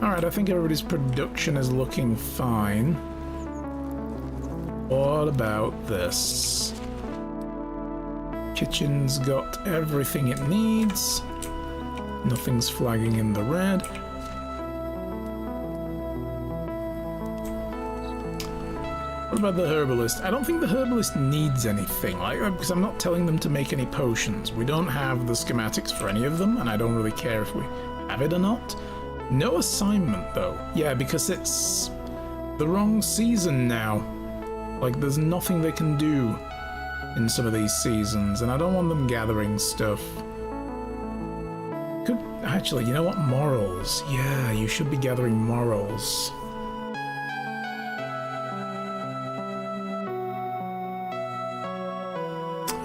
Alright, I think everybody's production is looking fine. What about this? Kitchen's got everything it needs. Nothing's flagging in the red. What about the herbalist? I don't think the herbalist needs anything, like, because I'm not telling them to make any potions. We don't have the schematics for any of them, and I don't really care if we have it or not. No assignment, though. Yeah, because it's the wrong season now. Like, there's nothing they can do in some of these seasons, and I don't want them gathering stuff. Could actually, you know what? Morals. Yeah, you should be gathering morals.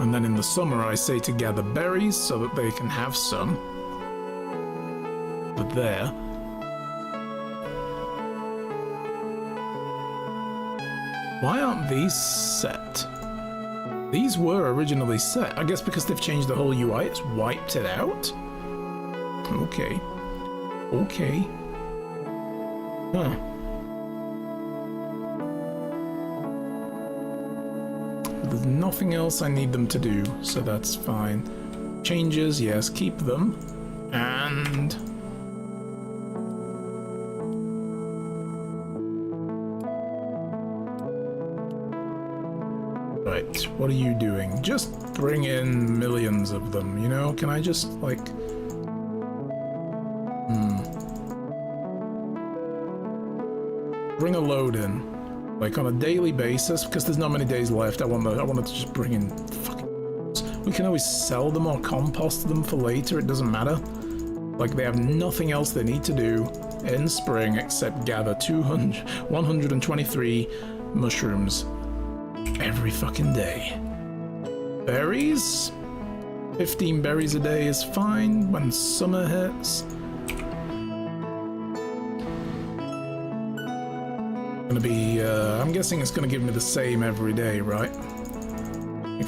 And then in the summer, I say to gather berries so that they can have some. But there. Why aren't these set? These were originally set. I guess because they've changed the whole UI, it's wiped it out? Okay. Okay. Huh. There's nothing else I need them to do, so that's fine. Changes, yes, keep them. And... right, what are you doing? Just bring in millions of them, you know? Can I just, like... bring a load in. Like on a daily basis, because there's not many days left. I wanted to just bring in fucking... We can always sell them or compost them for later, it doesn't matter. Like, they have nothing else they need to do in spring except gather 123 mushrooms every fucking day. Berries? 15 berries a day is fine when summer hits. Gonna be, I'm guessing it's gonna give me the same every day, right?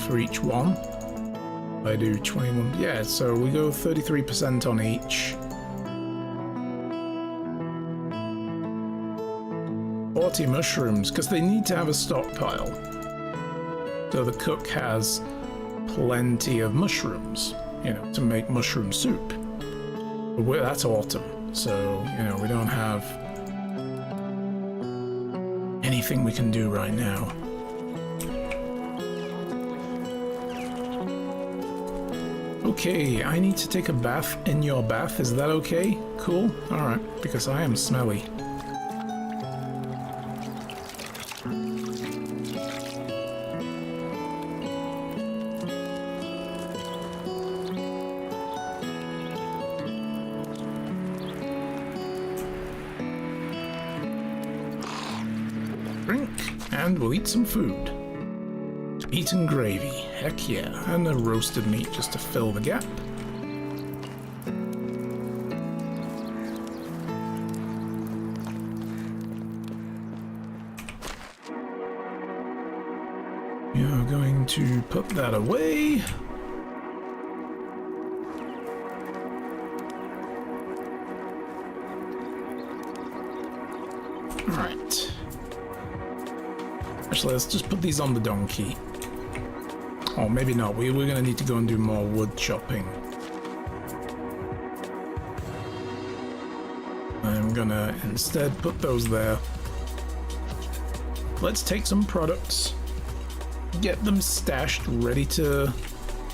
For each one. I do 21, yeah, so we go 33% on each. 40 mushrooms, because they need to have a stockpile. So the cook has plenty of mushrooms, you know, to make mushroom soup. But that's autumn, so, you know, we don't have anything we can do right now. Okay, I need to take a bath in your bath. Is that okay? Cool. Alright, because I am smelly. Drink, and we'll eat some food. Meat and gravy, heck yeah, and a roasted meat just to fill the gap. We are going to put that away. Right. Actually, let's just put these on the donkey. Oh, maybe not. We're going to need to go and do more wood chopping. I'm going to instead put those there. Let's take some products, get them stashed, ready to...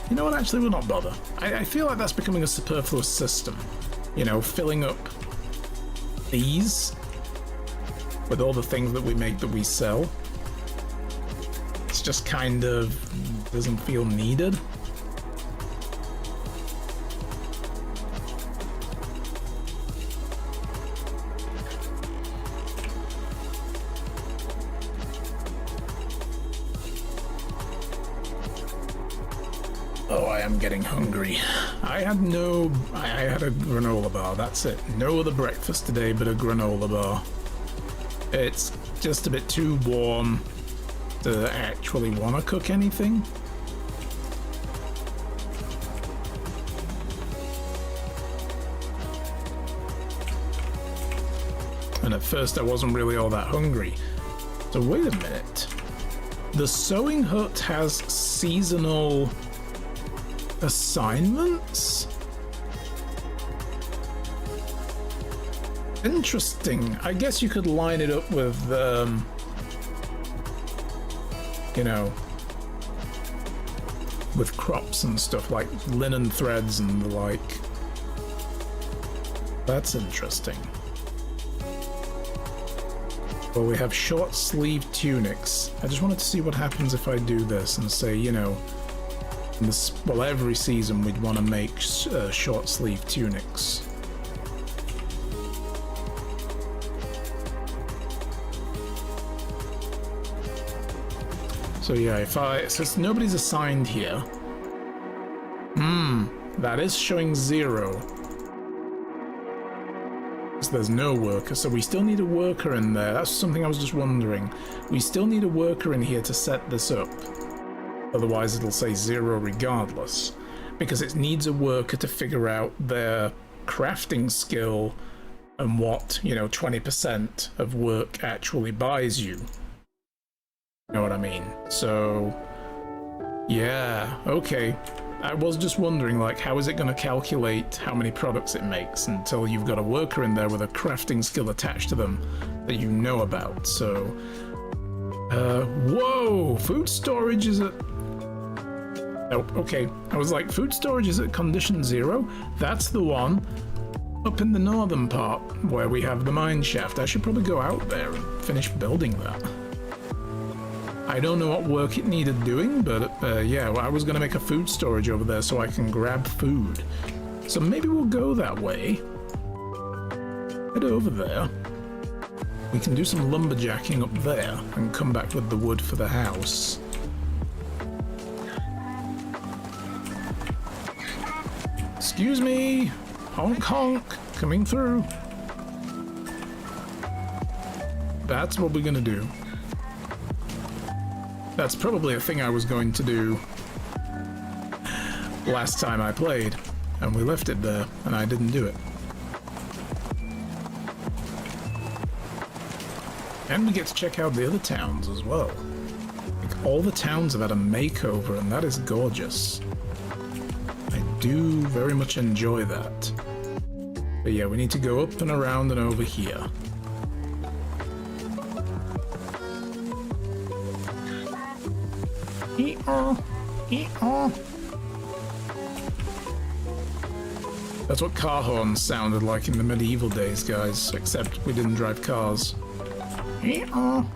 You know what, actually, we'll not bother. I feel like that's becoming a superfluous system. You know, filling up these with all the things that we make that we sell. It's just kind of doesn't feel needed. Oh, I am getting hungry. I had a granola bar, that's it. No other breakfast today but a granola bar. It's just a bit too warm to actually want to cook anything. and at first I wasn't really all that hungry. So wait a minute. The sewing hut has seasonal assignments? Interesting. I guess you could line it up with, you know, with crops and stuff like linen threads and the like. That's interesting. Well, we have short sleeve tunics. I just wanted to see what happens if I do this and say, you know, in this, well, every season we'd want to make short sleeve tunics. So yeah, since nobody's assigned here, that is showing 0. So there's no worker, so we still need a worker in there. That's something I was just wondering. We still need a worker in here to set this up. Otherwise it'll say 0 regardless. Because it needs a worker to figure out their crafting skill and what, you know, 20% of work actually buys you. You know what I mean? So, yeah, okay. I was just wondering, like, how is it going to calculate how many products it makes until you've got a worker in there with a crafting skill attached to them that you know about. So, whoa! Food storage is at... Oh, okay. I was like, food storage is at condition 0? That's the one up in the northern part where we have the mine shaft. I should probably go out there and finish building that. I don't know what work it needed doing, but yeah, I was going to make a food storage over there so I can grab food. So maybe we'll go that way. Head over there. We can do some lumberjacking up there and come back with the wood for the house. Excuse me! Honk honk! Coming through. That's what we're going to do. That's probably a thing I was going to do last time I played, and we left it there, and I didn't do it. And we get to check out the other towns as well. Like, all the towns have had a makeover, and that is gorgeous. I do very much enjoy that. But yeah, we need to go up and around and over here. That's what car horns sounded like in the medieval days, guys, except we didn't drive cars. You know,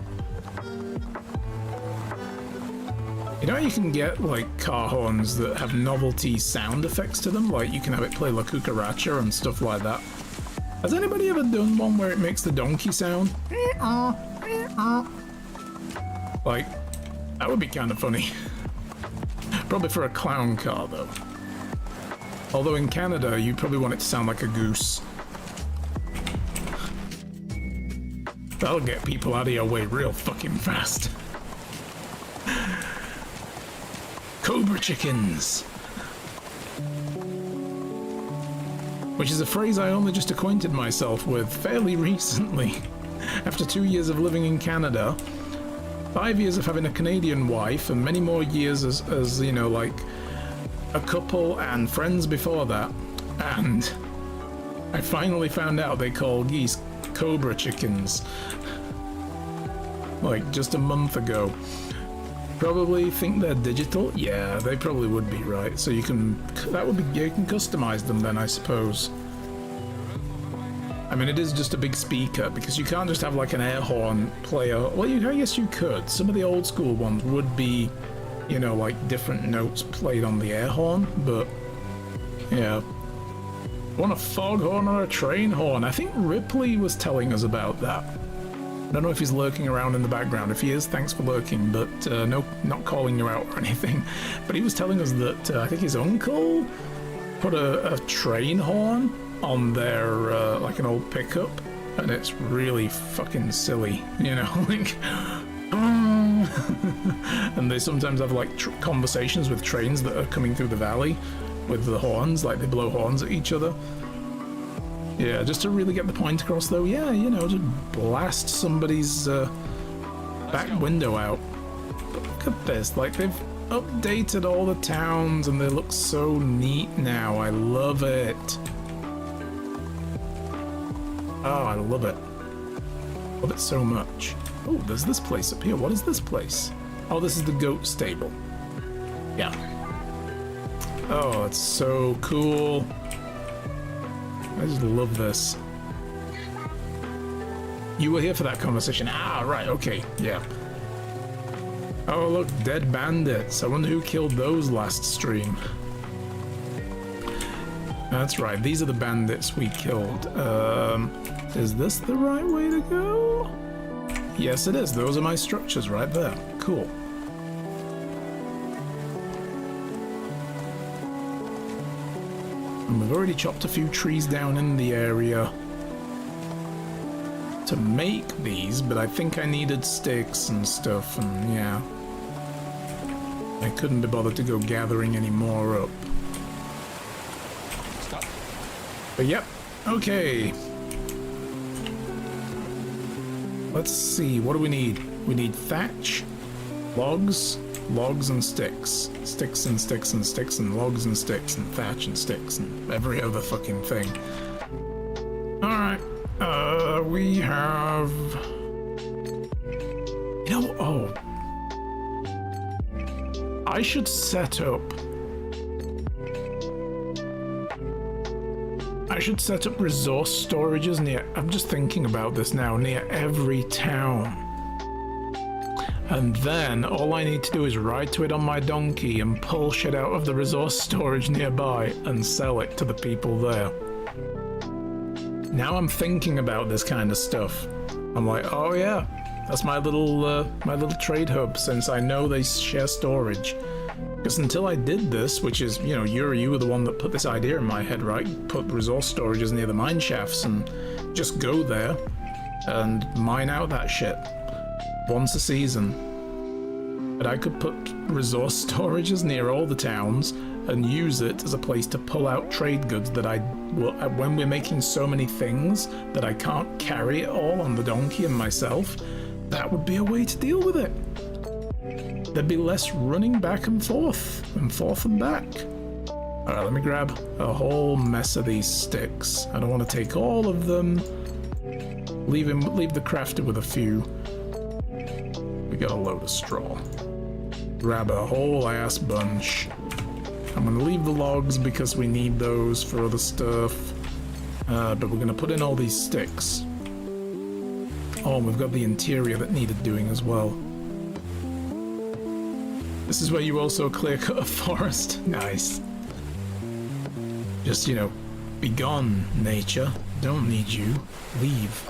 you can get like car horns that have novelty sound effects to them, like you can have it play La Cucaracha and stuff like that. Has anybody ever done one where it makes the donkey sound? Like, that would be kind of funny. Probably for a clown car, though. Although in Canada, you probably want it to sound like a goose. That'll get people out of your way real fucking fast. Cobra chickens! Which is a phrase I only just acquainted myself with fairly recently. After 2 years of living in Canada, 5 years of having a Canadian wife, and many more years as you know, like a couple and friends before that, and I finally found out they call geese cobra chickens. Like just a month ago. Probably think they're digital? Yeah, they probably would be, right? So you can, you can customize them then, I suppose. I mean, it is just a big speaker, because you can't just have like an air horn player. Well, I guess you could. Some of the old school ones would be, you know, like different notes played on the air horn, but yeah. Want a foghorn or a train horn? I think Ripley was telling us about that. I don't know if he's lurking around in the background. If he is, thanks for lurking, but no, not calling you out or anything. But he was telling us that I think his uncle put a train horn on their, like an old pickup, and it's really fucking silly, you know, like, and they sometimes have like conversations with trains that are coming through the valley with the horns, like they blow horns at each other. Yeah, just to really get the point across, though, yeah, you know, to blast somebody's back window out. But look at this, like, they've updated all the towns and they look so neat now. I love it. Oh, I love it. Love it so much. Oh, there's this place up here. What is this place? Oh, this is the goat stable. Yeah. Oh, it's so cool. I just love this. You were here for that conversation. Ah, right, okay, yeah. Oh, look, dead bandits. I wonder who killed those last stream. That's right, these are the bandits we killed. Is this the right way to go? Yes, it is. Those are my structures right there. Cool. And we've already chopped a few trees down in the area to make these, but I think I needed sticks and stuff, and yeah. I couldn't be bothered to go gathering any more up. Stop. But yep, okay. Let's see, what do we need? We need thatch, logs, logs and sticks. Sticks and sticks and sticks and logs and sticks and thatch and sticks and every other fucking thing. Alright, we have... You know, oh. I should set up... I should set up resource storages near... I'm just thinking about this now, near every town. And then all I need to do is ride to it on my donkey and pull shit out of the resource storage nearby and sell it to the people there. Now I'm thinking about this kind of stuff. I'm like, oh yeah, that's my little trade hub, since I know they share storage. Because until I did this, which is, you know, you were the one that put this idea in my head, right? Put resource storages near the mine shafts and just go there and mine out that shit once a season. But I could put resource storages near all the towns and use it as a place to pull out trade goods that when we're making so many things that I can't carry it all on the donkey and myself, that would be a way to deal with it. There'd be less running back and forth and back. Alright, let me grab a whole mess of these sticks. I don't want to take all of them. Leave the crafter with a few. We got a load of straw. Grab a whole ass bunch. I'm gonna leave the logs because we need those for other stuff. But we're gonna put in all these sticks. Oh, and we've got the interior that needed doing as well. This is where you also clear cut a forest. Nice. Just, you know, be gone, nature. Don't need you. Leave.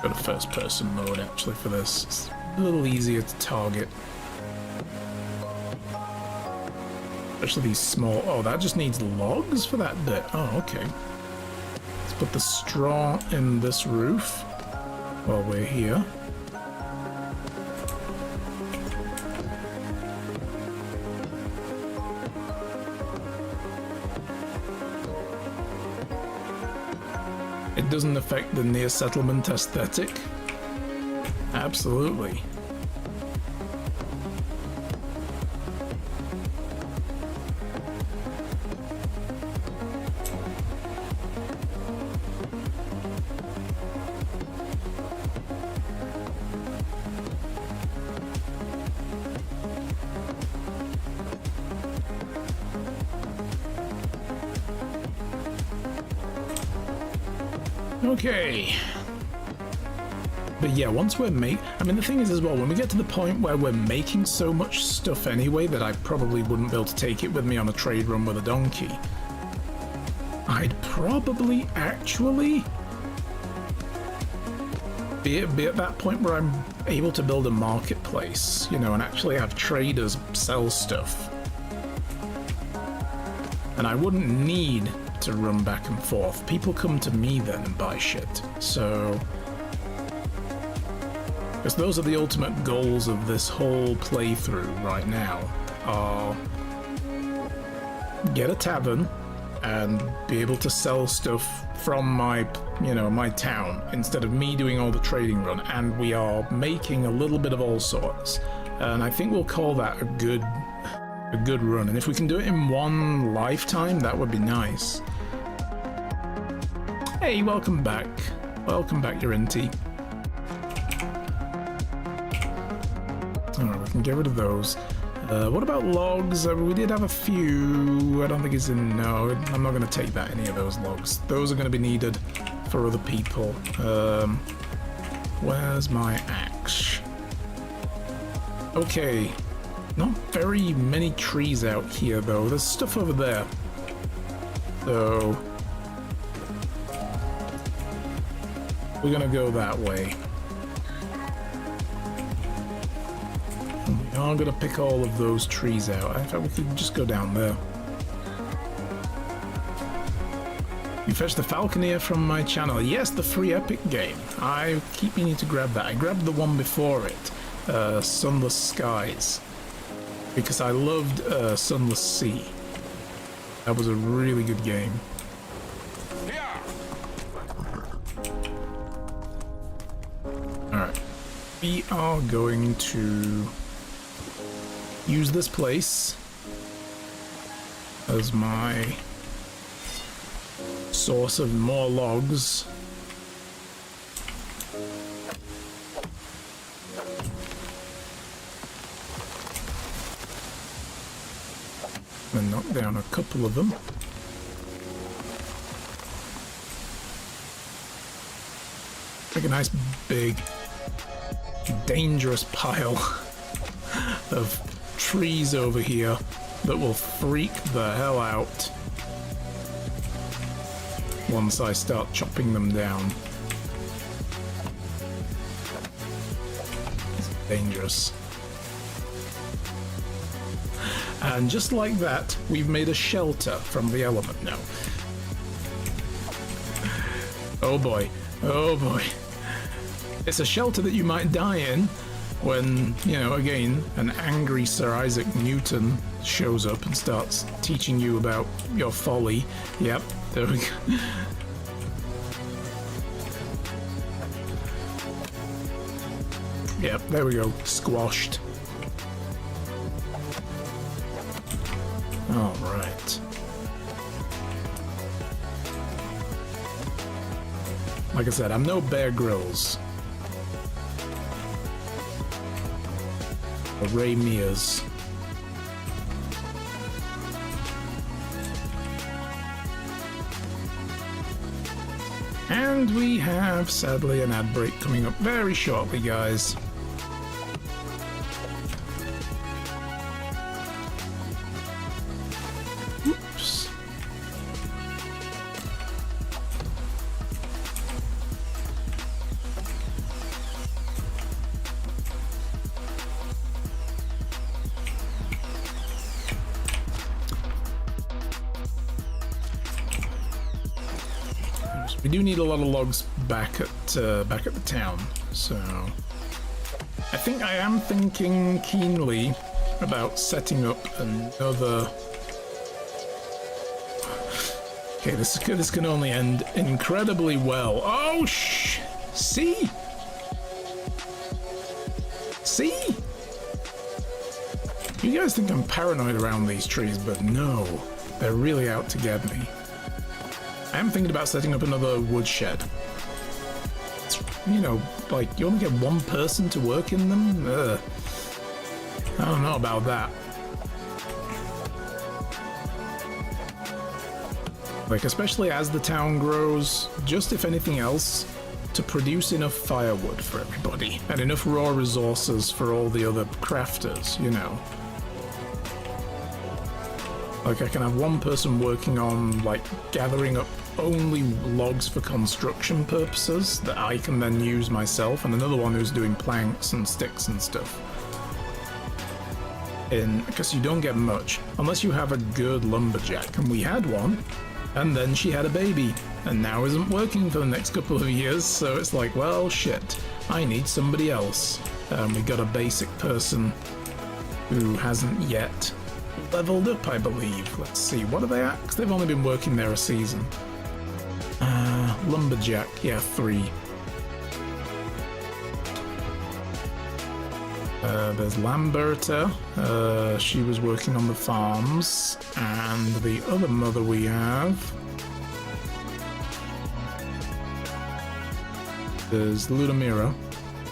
Got a first person mode actually for this. It's a little easier to target. Especially these small... Oh, that just needs logs for that bit. Oh, okay. Let's put the straw in this roof while we're here. It doesn't affect the near settlement aesthetic. Absolutely. Okay. But yeah, once we're I mean, the thing is as well, when we get to the point where we're making so much stuff anyway that I probably wouldn't be able to take it with me on a trade run with a donkey, I'd probably actually be at that point where I'm able to build a marketplace, you know, and actually have traders sell stuff. And I wouldn't need to run back and forth. People come to me then and buy shit. So, because those are the ultimate goals of this whole playthrough right now, are get a tavern and be able to sell stuff from my, my town instead of me doing all the trading run. And we are making a little bit of all sorts. And I think we'll call that a good run. And if we can do it in one lifetime, that would be nice. Hey, welcome back. Welcome back, Urinti. Alright, we can get rid of those. What about logs? We did have a few. I don't think it's in... No, I'm not going to take that, any of those logs. Those are going to be needed for other people. Where's my axe? Okay. Not very many trees out here, though. There's stuff over there. So... we're going to go that way. I'm going to pick all of those trees out. In fact, we could just go down there. You fetched the Falconeer from my channel. Yes, the free Epic game. I keep meaning to grab that. I grabbed the one before it, Sunless Skies, because I loved Sunless Sea. That was a really good game. Alright. We are going to use this place as my source of more logs. And knock down a couple of them. Take a nice big dangerous pile of trees over here that will freak the hell out once I start chopping them down. It's dangerous. And just like that, we've made a shelter from the element now. Oh boy, oh boy. It's a shelter that you might die in when, again, an angry Sir Isaac Newton shows up and starts teaching you about your folly. Yep, there we go. Yep, there we go. Squashed. All right. Like I said, I'm no Bear Grylls. Or Ray Mears. And we have, sadly, an ad break coming up very shortly, guys. Oops. We do need a lot of logs back at the town, so I think I am thinking keenly about setting up another. Okay, this can only end incredibly well. Oh see, you guys think I'm paranoid around these trees, but no, they're really out to get me. I am thinking about setting up another woodshed. It's, like, you only get one person to work in them? I don't know about that. Like, especially as the town grows, just if anything else, to produce enough firewood for everybody, and enough raw resources for all the other crafters, Like, I can have one person working on, like, gathering up only logs for construction purposes that I can then use myself, and another one who's doing planks and sticks and stuff. Because you don't get much, unless you have a good lumberjack, and we had one, and then she had a baby, and now isn't working for the next couple of years, so it's like, well, shit, I need somebody else. We got a basic person who hasn't yet leveled up, I believe. Let's see, what are they at? Because they've only been working there a season. Lumberjack, yeah, 3. There's Lamberta, she was working on the farms, and the other mother we have, there's Ludmira.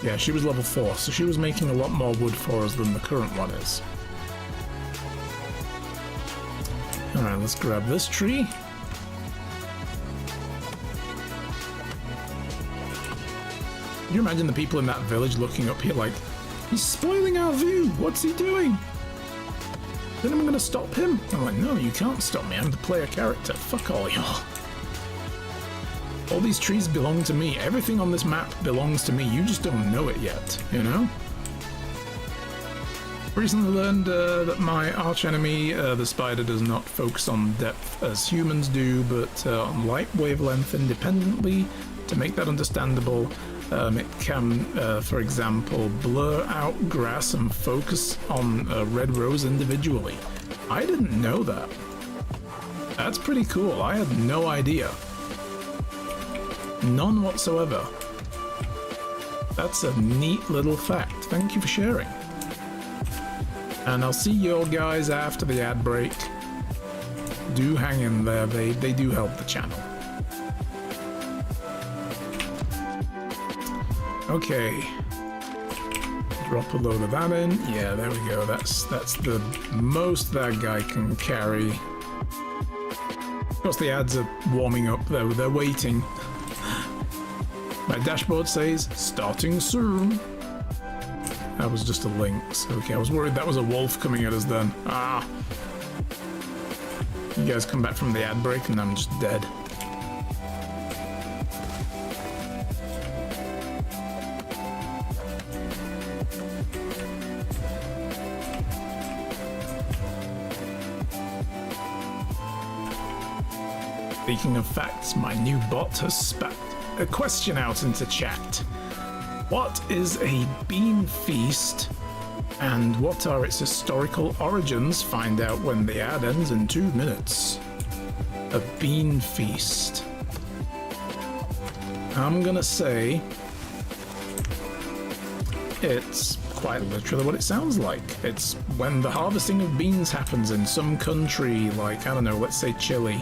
Yeah, she was level 4, so she was making a lot more wood for us than the current one is. Alright, let's grab this tree. Can you imagine the people in that village looking up here like, he's spoiling our view, what's he doing? Then I'm gonna stop him. I'm like, no, you can't stop me, I'm the player character, fuck all y'all. All these trees belong to me, everything on this map belongs to me, you just don't know it yet, you know? Recently learned that my archenemy, the spider, does not focus on depth as humans do, but on light wavelength independently. To make that understandable, it can, for example, blur out grass and focus on a red rose individually. I didn't know that. That's pretty cool. I had no idea. None whatsoever. That's a neat little fact. Thank you for sharing. And I'll see you guys after the ad break. Do hang in there. They do help the channel. Okay, drop a load of that in. Yeah, there we go. That's the most that guy can carry. Of course, the ads are warming up. They're waiting. My dashboard says starting soon. That was just a lynx. Okay, I was worried that was a wolf coming at us then. Ah, you guys come back from the ad break and I'm just dead. Speaking of facts, my new bot has spat a question out into chat. What is a bean feast and what are its historical origins? Find out when the ad ends in 2 minutes. A bean feast. I'm gonna say it's quite literally what it sounds like. It's when the harvesting of beans happens in some country, like, I don't know, let's say Chile.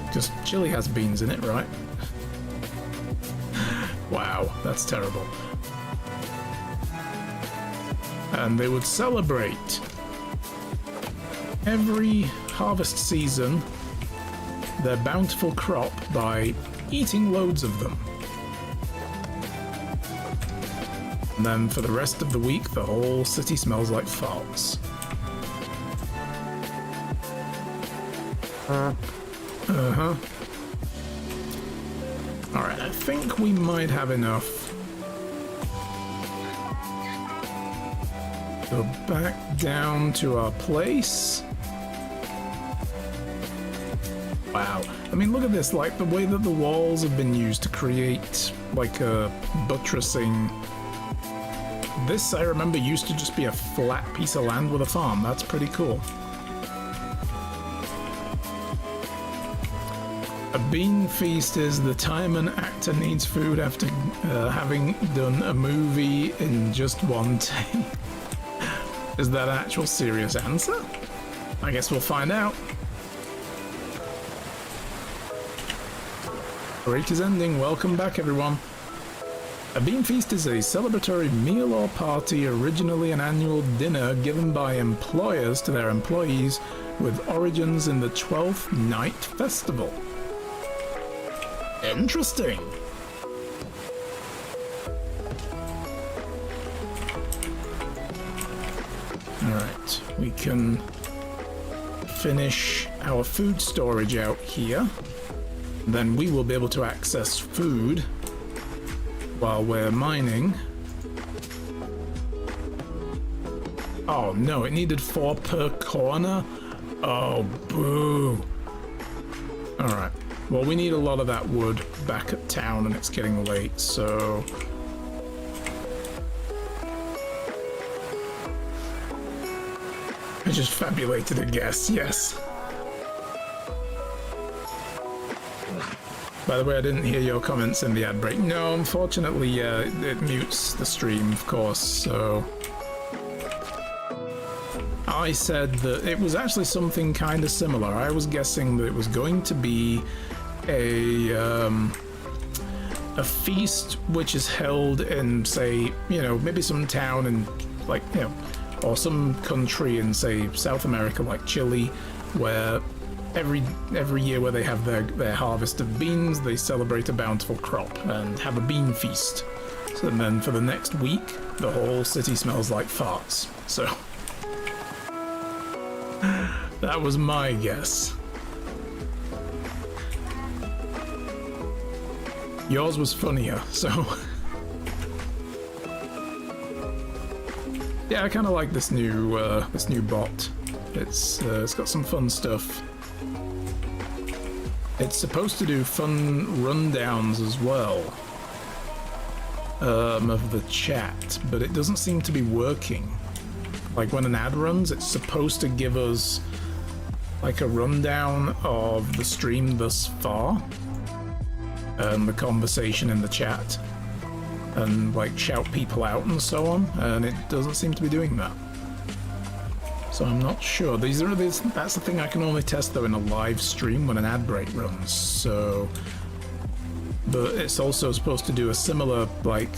Because Chile has beans in it, right? Wow, that's terrible. And they would celebrate every harvest season their bountiful crop by eating loads of them. And then for the rest of the week, the whole city smells like farts. Uh-huh. Alright, I think we might have enough. Go back down to our place. Wow. I mean, look at this, like the way that the walls have been used to create like a buttressing. This, I remember, used to just be a flat piece of land with a farm. That's pretty cool. A bean feast is the time an actor needs food after having done a movie in just one take. Is that an actual serious answer? I guess we'll find out. Break is ending. Welcome back, everyone. A bean feast is a celebratory meal or party, originally an annual dinner given by employers to their employees with origins in the 12th Night Festival. Interesting. Alright, we can finish our food storage out here. Then we will be able to access food while we're mining. Oh no, it needed 4 per corner? Oh, boo. Alright. Well, we need a lot of that wood back at town and it's getting late, so... I just fabulated a guess, yes. By the way, I didn't hear your comments in the ad break. No, unfortunately, it mutes the stream, of course, so... I said that it was actually something kind of similar. I was guessing that it was going to be a feast which is held in, say, you know, maybe some town in, like, you know, or some country in, say, South America, like Chile, where every year where they have their harvest of beans, they celebrate a bountiful crop and have a bean feast. So, and then for the next week, the whole city smells like farts. So that was my guess. Yours was funnier, so yeah, I kind of like this new bot. It's got some fun stuff. It's supposed to do fun rundowns as well of the chat, but it doesn't seem to be working. Like when an ad runs, it's supposed to give us like a rundown of the stream thus far and the conversation in the chat and like shout people out and so on, and it doesn't seem to be doing that. So I'm not sure. That's the thing I can only test though in a live stream when an ad break runs. So, but it's also supposed to do a similar like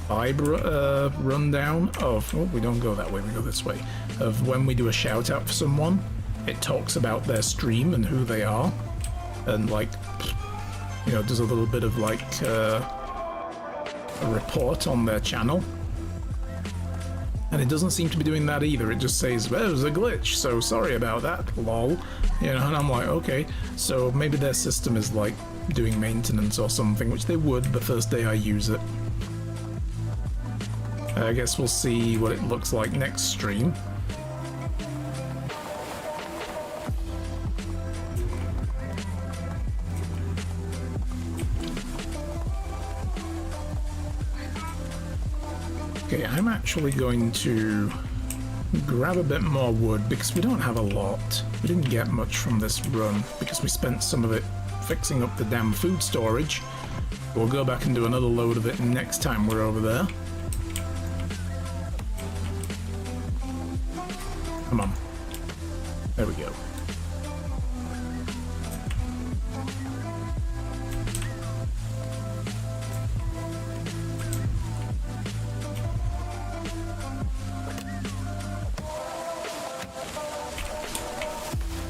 vibe rundown of. Oh, we don't go that way. We go this way. Of when we do a shout out for someone, it talks about their stream and who they are, and like, you know, does a little bit of like a report on their channel. And it doesn't seem to be doing that either. It just says, well, it was a glitch, so sorry about that, lol. You know, and I'm like, okay, so maybe their system is like doing maintenance or something, which they would the first day I use it. I guess we'll see what it looks like next stream. Okay, I'm actually going to grab a bit more wood because we don't have a lot. We didn't get much from this run because we spent some of it fixing up the damn food storage. We'll go back and do another load of it next time we're over there. Come on. There we go.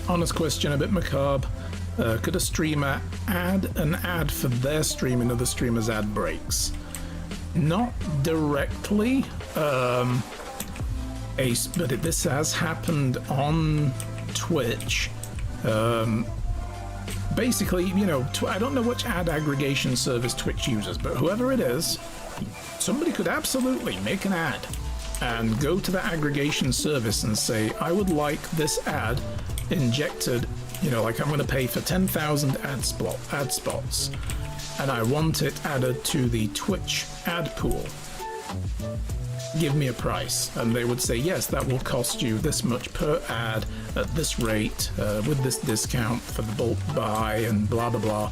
Honest question, a bit macabre. Could a streamer add an ad for their stream in other streamers' ad breaks? Not directly, but this has happened on Twitch. Basically, you know, I don't know which ad aggregation service Twitch uses, but whoever it is, somebody could absolutely make an ad and go to the aggregation service and say, I would like this ad injected, you know, like I'm going to pay for 10,000 ad spots and I want it added to the Twitch ad pool. Give me a price. And they would say, yes, that will cost you this much per ad at this rate with this discount for the bulk buy and blah blah blah,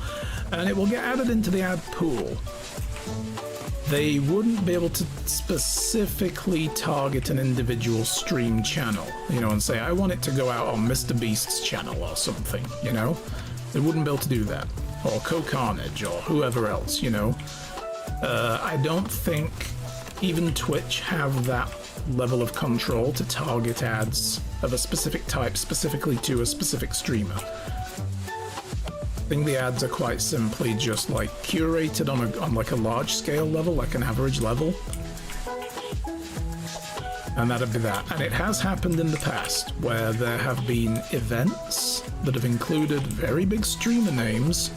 and it will get added into the ad pool. They wouldn't be able to specifically target an individual stream channel, you know, and say, I want it to go out on Mr. Beast's channel or something, you know? They wouldn't be able to do that. Or Co-Carnage or whoever else, you know? I don't think even Twitch have that level of control to target ads of a specific type specifically to a specific streamer. I think the ads are quite simply just like curated on like a large scale level, like an average level. And that'd be that. And it has happened in the past where there have been events that have included very big streamer names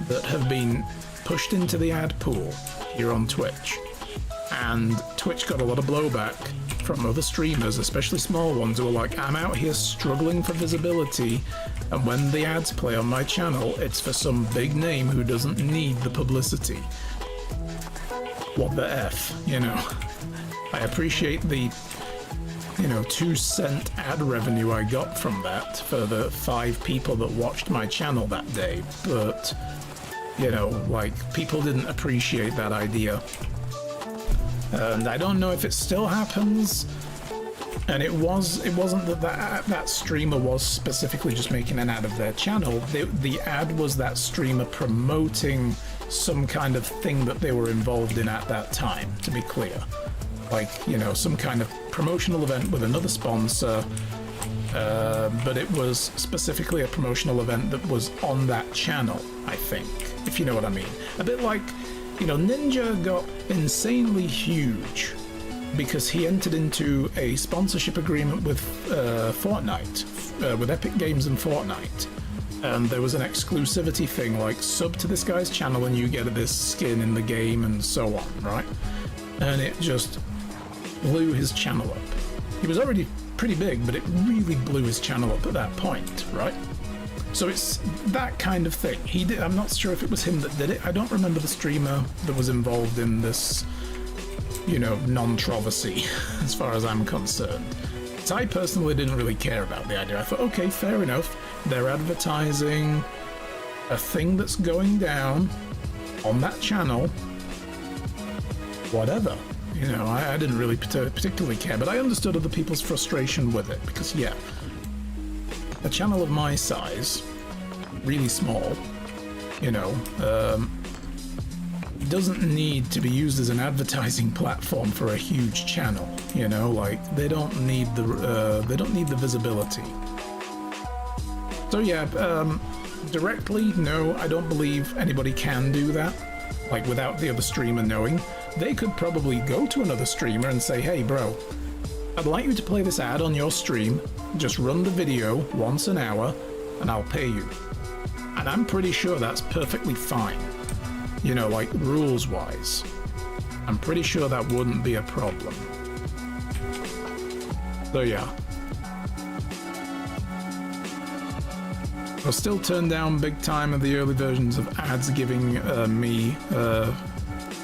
that have been pushed into the ad pool here on Twitch. And Twitch got a lot of blowback from other streamers, especially small ones, who are like, I'm out here struggling for visibility, and when the ads play on my channel, it's for some big name who doesn't need the publicity. What the F, you know? I appreciate the 2-cent ad revenue I got from that for the 5 people that watched my channel that day, but people didn't appreciate that idea. And I don't know if it still happens. And it wasn't that streamer was specifically just making an ad of their channel. The ad was that streamer promoting some kind of thing that they were involved in at that time, to be clear. Like, some kind of promotional event with another sponsor, but it was specifically a promotional event that was on that channel, I think, if you know what I mean. A bit like, Ninja got insanely huge because he entered into a sponsorship agreement with Fortnite, with Epic Games and Fortnite. And there was an exclusivity thing, like sub to this guy's channel and you get this skin in the game and so on, right? And it just blew his channel up. He was already pretty big, but it really blew his channel up at that point, right? So it's that kind of thing. I'm not sure if it was him that did it. I don't remember the streamer that was involved in this, non-troversy, as far as I'm concerned. So I personally didn't really care about the idea. I thought, okay, fair enough. They're advertising a thing that's going down on that channel. Whatever. I didn't really particularly care, but I understood other people's frustration with it, because, yeah, a channel of my size, really small, doesn't need to be used as an advertising platform for a huge channel. They don't need the visibility. So yeah, directly, no, I don't believe anybody can do that, like without the other streamer knowing. They could probably go to another streamer and say, hey bro, I'd like you to play this ad on your stream, just run the video once an hour, and I'll pay you. And I'm pretty sure that's perfectly fine. Like rules-wise. I'm pretty sure that wouldn't be a problem. So yeah. I'll still turn down big time of the early versions of ads giving me the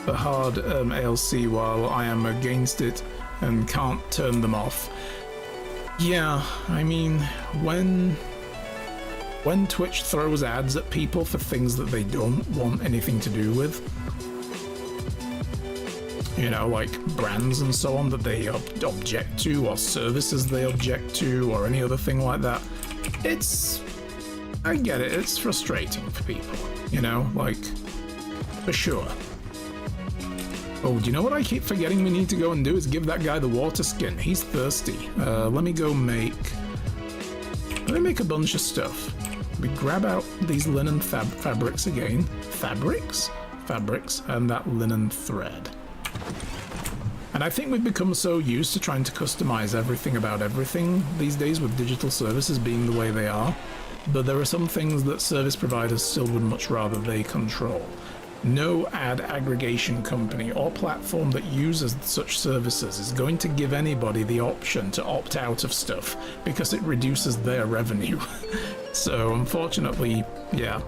hard ALC while I am against it and can't turn them off. Yeah, I mean, when Twitch throws ads at people for things that they don't want anything to do with, like brands and so on that they object to, or services they object to, or any other thing like that, I get it, it's frustrating for people, for sure. Oh, do you know what I keep forgetting we need to go and do is give that guy the water skin. He's thirsty. Let me make a bunch of stuff. We grab out these linen fabrics again. Fabrics, and that linen thread. And I think we've become so used to trying to customize everything about everything these days with digital services being the way they are, but there are some things that service providers still would much rather they control. No ad aggregation company or platform that uses such services is going to give anybody the option to opt out of stuff because it reduces their revenue. So unfortunately, yeah,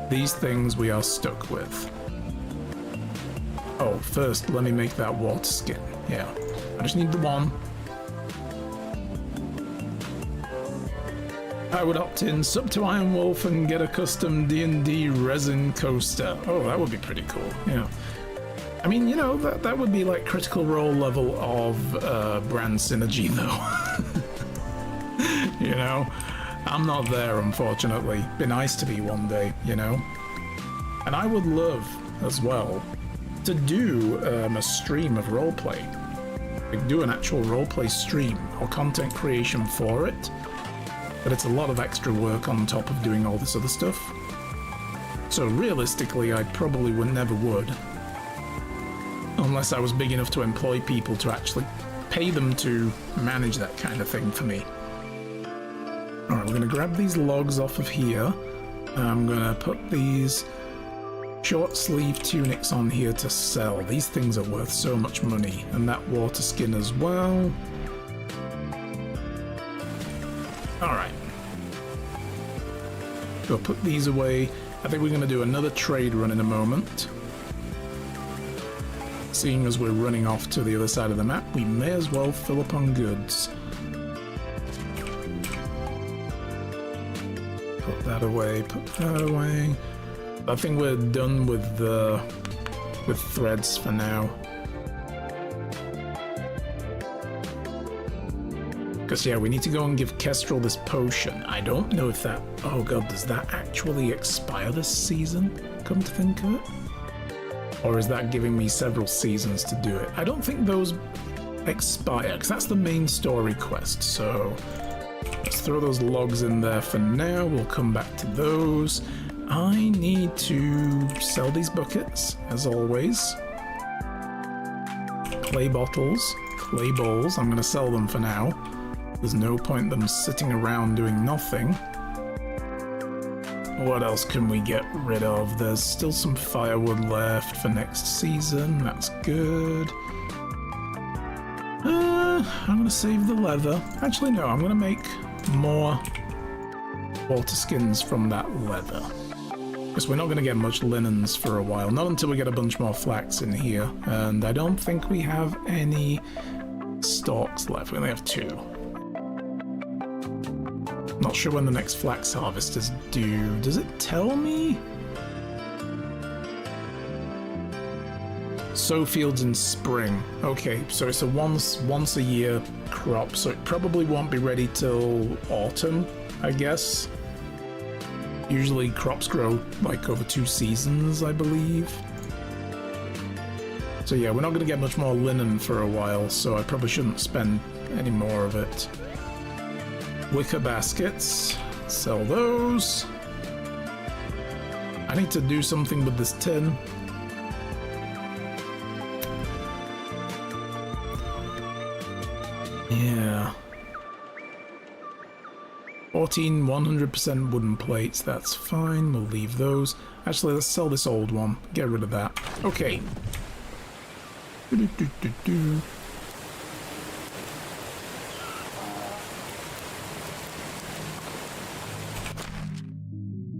these things we are stuck with. Oh, first let me make that water skin. Yeah, I just need the one. I would opt in, sub to Iron Wolf and get a custom D&D resin coaster. Oh, that would be pretty cool, yeah. I mean, that would be like Critical Role level of brand synergy, though. I'm not there, unfortunately. Be nice to be one day, And I would love, as well, to do a stream of roleplay. Like, do an actual roleplay stream or content creation for it. But it's a lot of extra work on top of doing all this other stuff. So realistically, I probably never would. Unless I was big enough to employ people to actually pay them to manage that kind of thing for me. Alright, we're going to grab these logs off of here. I'm going to put these short sleeve tunics on here to sell. These things are worth so much money. And that water skin as well. Alright. We'll put these away. I think we're going to do another trade run in a moment. seeing as we're running off to the other side of the map, we may as well fill up on goods. Put that away, put that away. I think we're done with threads for now. Because, yeah, we need to go and give Kestrel this potion. I don't know if that... Oh, God, does that actually expire this season, come to think of it? Or is that giving me several seasons to do it? I don't think those expire, because that's the main story quest, so... Let's throw those logs in there for now. We'll come back to those. I need to sell these buckets, as always. Clay bottles, clay bowls. I'm going to sell them for now. There's no point them sitting around doing nothing. What else can we get rid of? There's still some firewood left for next season. That's good. I'm going to save the leather. Actually, no, I'm going to make more water skins from that leather. Because we're not going to get much linens for a while. Not until we get a bunch more flax in here. And I don't think we have any stalks left. We only have 2. Not sure when the next flax harvest is due. Does it tell me? Sow fields in spring. Okay, so it's a once a year crop, so it probably won't be ready till autumn, I guess. Usually crops grow like over 2 seasons, I believe. So yeah, we're not going to get much more linen for a while, so I probably shouldn't spend any more of it. Wicker baskets, sell those. I need to do something with this tin. Yeah. 14 100% wooden plates, that's fine, we'll leave those. Actually, let's sell this old one, get rid of that. Okay.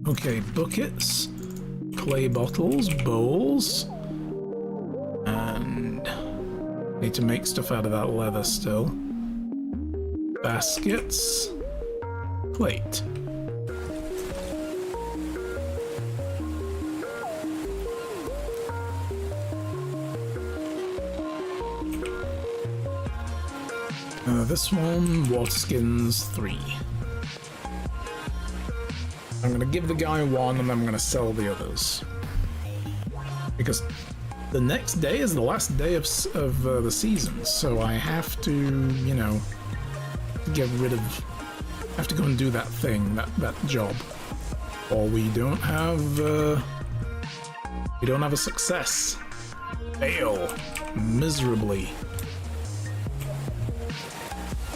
Okay, buckets, clay bottles, bowls, and need to make stuff out of that leather still. Baskets, plate. This one, water skins 3. I'm going to give the guy 1 and then I'm going to sell the others. Because the next day is the last day of the season, so I have to, you know, get rid of... I have to go and do that thing, that job. Or we don't have a success. Fail. Miserably.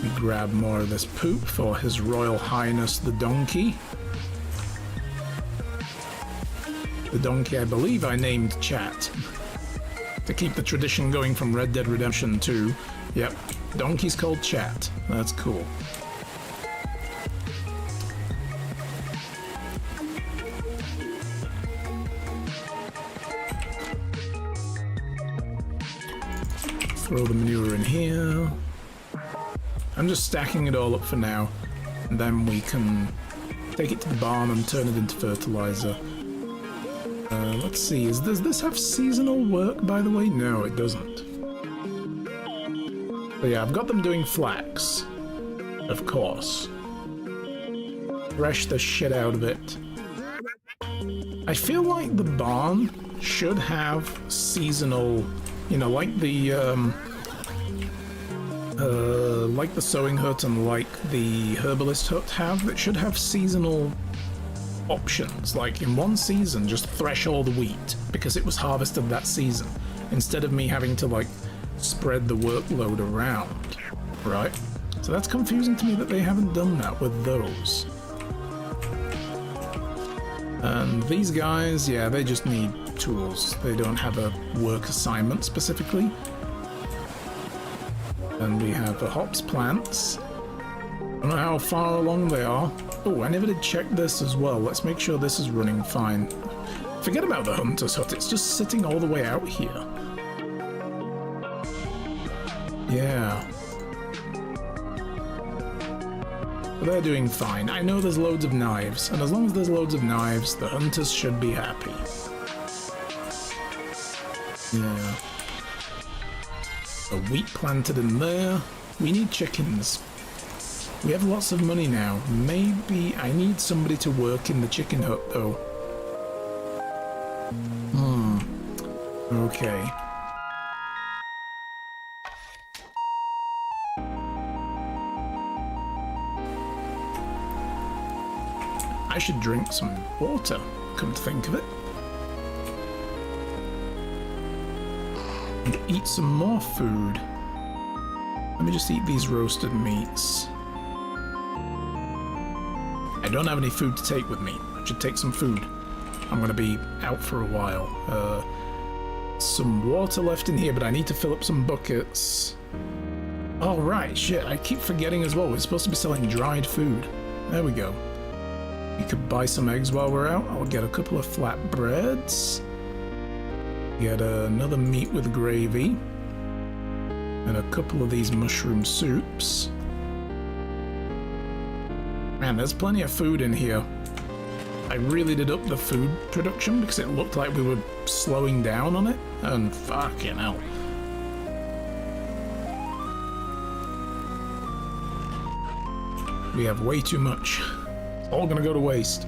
We grab more of this poop for His Royal Highness the Donkey. The donkey, I believe I named Chat. To keep the tradition going from Red Dead Redemption 2. Yep, donkey's called Chat. That's cool. Throw the manure in here. I'm just stacking it all up for now. And then we can take it to the barn and turn it into fertilizer. Let's see, does this have seasonal work, by the way? No, it doesn't. But yeah, I've got them doing flax. Of course. Thresh the shit out of it. I feel like the barn should have seasonal, you know, like the sewing hut and like the herbalist hut have. It should have seasonal options, like in one season just thresh all the wheat because it was harvested that season, instead of me having to like spread the workload around, right? So that's confusing to me that they haven't done that with those. And these guys, yeah, they just need tools. They don't have a work assignment specifically. And we have the hops plants. I don't know how far along they are. Oh, I never did check this as well. Let's make sure this is running fine. Forget about the hunter's hut, it's just sitting all the way out here. Yeah. But they're doing fine. I know there's loads of knives, and as long as there's loads of knives, the hunters should be happy. Yeah. A wheat planted in there. We need chickens. We have lots of money now. Maybe I need somebody to work in the chicken hut, though. Okay. I should drink some water, come to think of it. And eat some more food. Let me just eat these roasted meats. I don't have any food to take with me. I should take some food. I'm going to be out for a while. Some water left in here, but I need to fill up some buckets. Oh, right, shit, I keep forgetting as well. We're supposed to be selling dried food. There we go. You could buy some eggs while we're out. I'll get a couple of flatbreads. Get another meat with gravy. And a couple of these mushroom soups. Man, there's plenty of food in here. I really did up the food production because it looked like we were slowing down on it. And fucking hell. We have way too much. It's all gonna go to waste.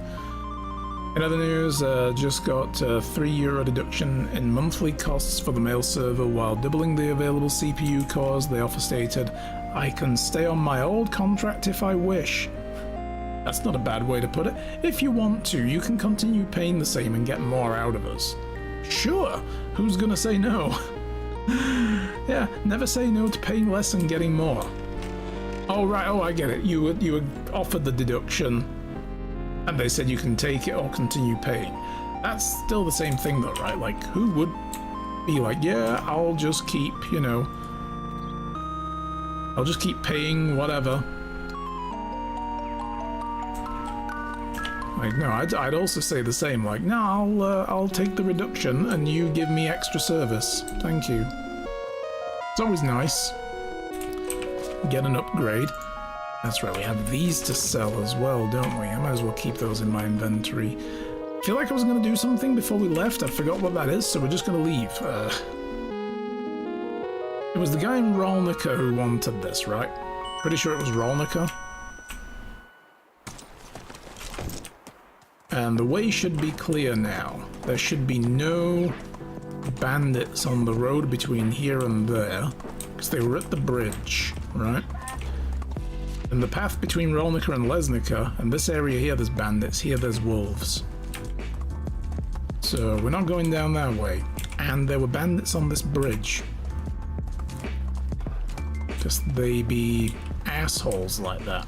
In other news, just got a €3 deduction in monthly costs for the mail server while doubling the available CPU cores. The offer stated, I can stay on my old contract if I wish. That's not a bad way to put it. If you want to, you can continue paying the same and get more out of us. Sure, who's gonna say no? Yeah, never say no to paying less and getting more. Oh right, oh I get it. You were offered the deduction and they said you can take it or continue paying. That's still the same thing though, right? Like, who would be like, yeah, I'll just keep, you know, I'll just keep paying whatever. Like, no, I'd also say the same, like, no, I'll take the reduction and you give me extra service. Thank you. It's always nice. Get an upgrade. That's right, we have these to sell as well, don't we? I might as well keep those in my inventory. I feel like I was going to do something before we left. I forgot what that is, so we're just going to leave. It was the guy in Rolnica who wanted this, right? Pretty sure it was Rolnica. And the way should be clear now. There should be no bandits on the road between here and there, because they were at the bridge, right? And the path between Rolnica and Lesnica, and this area here there's bandits, here there's wolves. So we're not going down that way. And there were bandits on this bridge. Just they be assholes like that.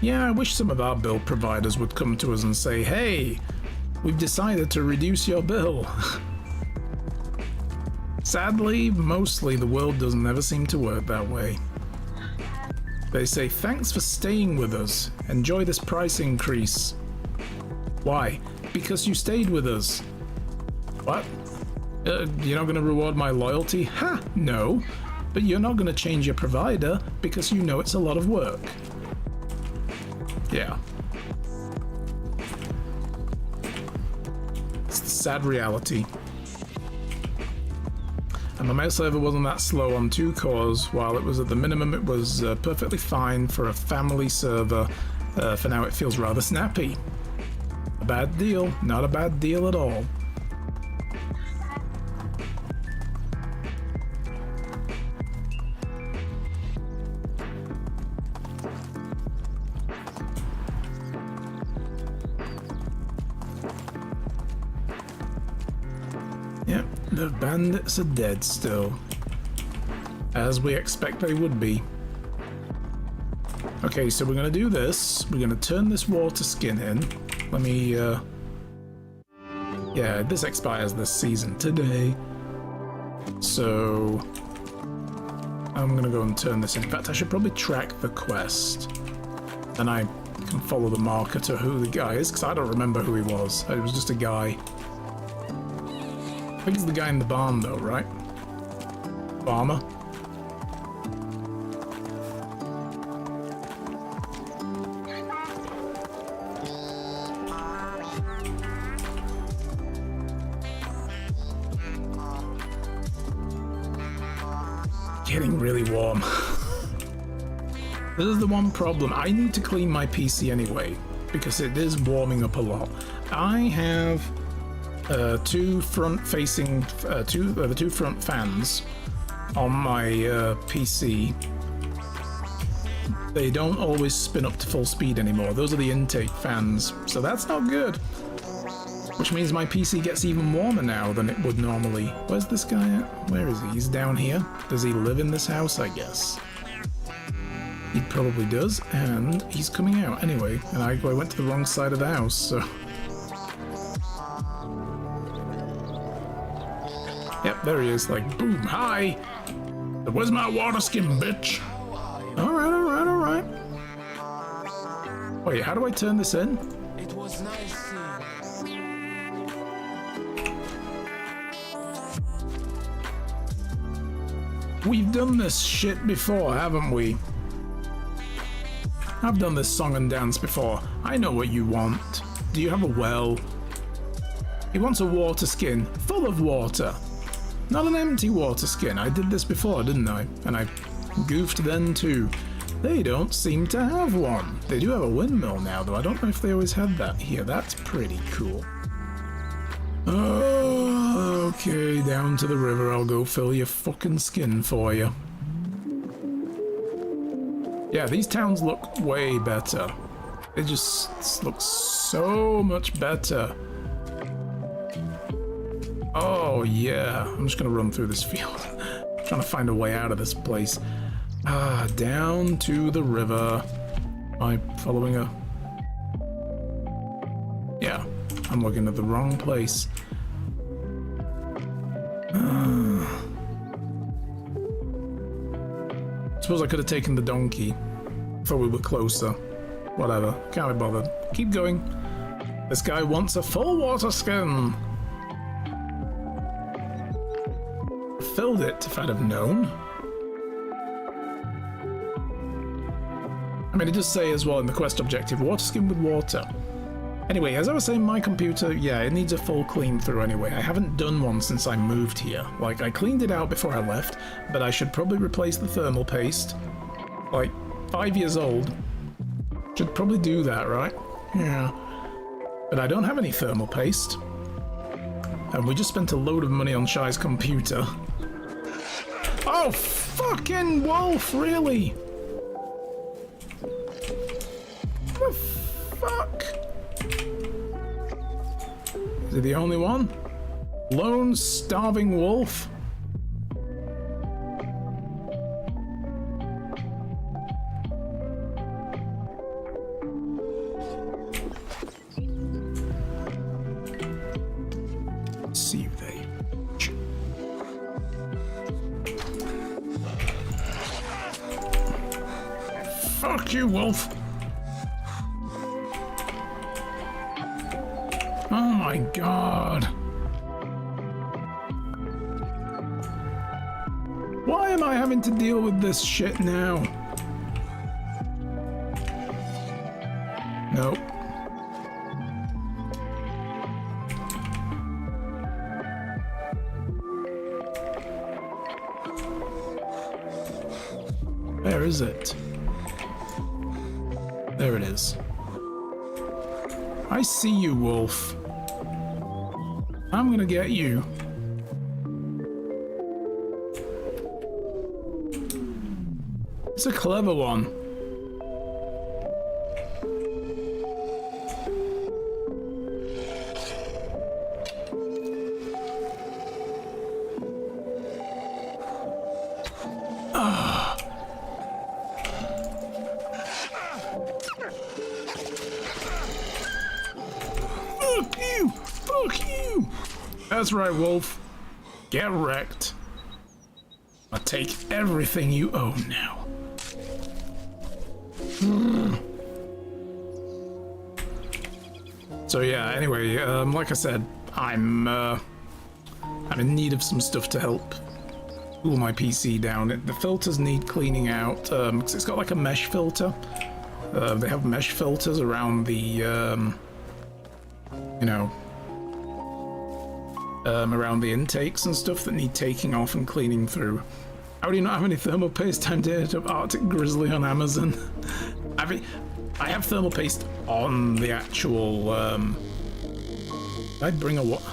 Yeah, I wish some of our bill providers would come to us and say, hey, we've decided to reduce your bill. Sadly, mostly the world doesn't ever seem to work that way. They say, thanks for staying with us. Enjoy this price increase. Why? Because you stayed with us. What? You're not going to reward my loyalty? Ha! No. But you're not going to change your provider because you know it's a lot of work. Yeah. It's the sad reality. And my mail server wasn't that slow on 2 cores. While it was at the minimum, it was perfectly fine for a family server. For now, it feels rather snappy. A bad deal. Not a bad deal at all. Yep, the bandits are dead still. As we expect they would be. Okay, so we're going to do this. We're going to turn this water skin in. Let me, yeah, this expires this season today. So I'm going to go and turn this in. In fact, I should probably track the quest. And I can follow the marker to who the guy is, because I don't remember who he was. It was just a guy. I think it's the guy in the barn though, right? Farmer. Getting really warm. This is the one problem. I need to clean my PC anyway, because it is warming up a lot. I have two front-facing, the two front fans on my PC. They don't always spin up to full speed anymore. Those are the intake fans, so that's not good. Which means my PC gets even warmer now than it would normally. Where's this guy at? Where is he? He's down here. Does he live in this house? I guess. He probably does, and he's coming out anyway. And I went to the wrong side of the house, so... Yep, there he is, like, boom, hi! Where's my water skin, bitch? Alright, alright, alright. Wait, how do I turn this in? It was nice seeing you. We've done this shit before, haven't we? I've done this song and dance before. I know what you want. Do you have a well? He wants a water skin, full of water. Not an empty water skin. I did this before, didn't I? And I goofed then too. They don't seem to have one. They do have a windmill now, though. I don't know if they always had that here. That's pretty cool. Oh, okay, down to the river. I'll go fill your fucking skin for you. Yeah, these towns look way better. They just look so much better. Oh yeah, I'm just gonna run through this field. Trying to find a way out of this place. Ah, down to the river. Am I following a... Yeah, I'm looking at the wrong place. Suppose I could have taken the donkey. Thought we were closer. Whatever, can't be bothered. Keep going. This guy wants a full water skin. Filled it if I'd have known. I mean, it does say as well in the quest objective, water skin with water. Anyway, as I was saying, my computer, yeah, it needs a full clean through anyway. I haven't done one since I moved here. Like, I cleaned it out before I left, but I should probably replace the thermal paste. Like, 5 years old. Should probably do that, right? Yeah. But I don't have any thermal paste. And we just spent a load of money on Shy's computer. Oh, fucking wolf, really? What the fuck? Is he the only one? Lone starving wolf? See you there. Fuck you, wolf. Oh my god. Why am I having to deal with this shit now? Nope. Where is it? There it is. I see you, wolf. I'm gonna get you. It's a clever one. Fuck you! Fuck you! That's right, wolf. Get wrecked. I'll take everything you own now. So yeah, anyway, like I said, I'm in need of some stuff to help cool my PC down. The filters need cleaning out, because it's got like a mesh filter. They have mesh filters around the, you know, around the intakes and stuff that need taking off and cleaning through. How do you not have any thermal paste? Time to hit up Arctic Grizzly on Amazon. I have thermal paste on the actual, did I bring a what?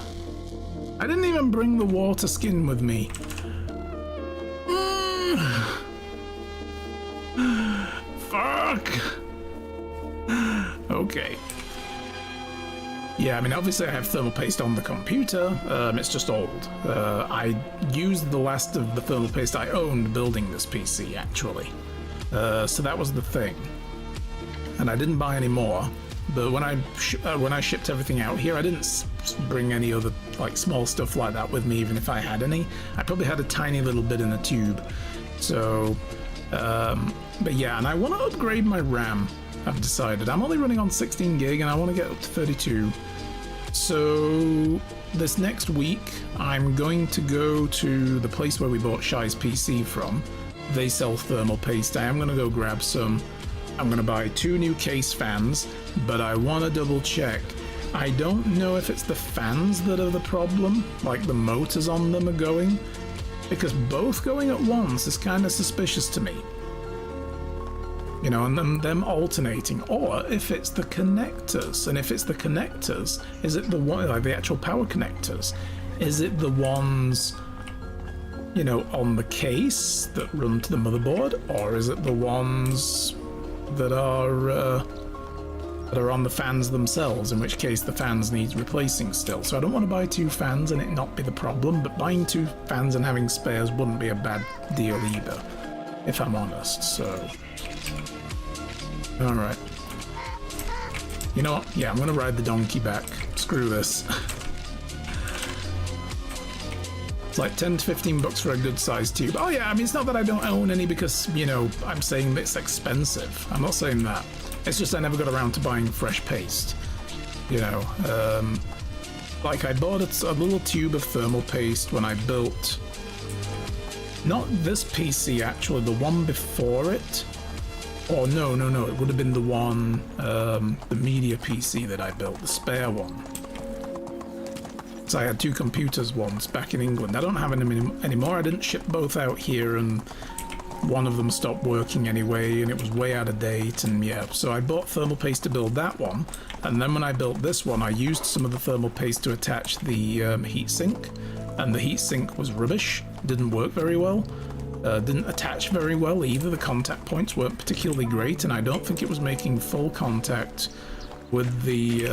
I didn't even bring the water skin with me. Fuck! Okay. Yeah, I mean, obviously I have thermal paste on the computer, it's just old. I used the last of the thermal paste I owned building this PC, actually. So that was the thing. And I didn't buy any more, but when I shipped everything out here, I didn't bring any other, like, small stuff like that with me, even if I had any. I probably had a tiny little bit in a tube. So, but yeah, and I want to upgrade my RAM. I've decided. I'm only running on 16 gig and I want to get up to 32. So this next week I'm going to go to the place where we bought Shy's PC from. They sell thermal paste. I am going to go grab some. I'm going to buy 2 new case fans, but I want to double check. I don't know if it's the fans that are the problem, like the motors on them are going, because both going at once is kind of suspicious to me. You know, and them alternating, or if it's the connectors, and if it's the connectors, is it the one, like the actual power connectors? Is it the ones, you know, on the case that run to the motherboard, or is it the ones that are on the fans themselves, in which case the fans need replacing still? So I don't want to buy 2 fans and it not be the problem, but buying 2 fans and having spares wouldn't be a bad deal either, if I'm honest, so... Alright. You know what? Yeah, I'm gonna ride the donkey back. Screw this. It's like 10 to 15 bucks for a good sized tube. Oh yeah, I mean, it's not that I don't own any because, you know, I'm saying it's expensive. I'm not saying that. It's just I never got around to buying fresh paste. You know, like I bought a little tube of thermal paste when I built, not this PC actually, the one before it. Oh, no, it would have been the one, the media PC that I built, the spare one. So I had 2 computers once back in England. I don't have them anymore. I didn't ship both out here, and one of them stopped working anyway, and it was way out of date, and yeah. So I bought thermal paste to build that one, and then when I built this one, I used some of the thermal paste to attach the heatsink, and the heatsink was rubbish, didn't work very well. Didn't attach very well either. The contact points weren't particularly great, and I don't think it was making full contact with the,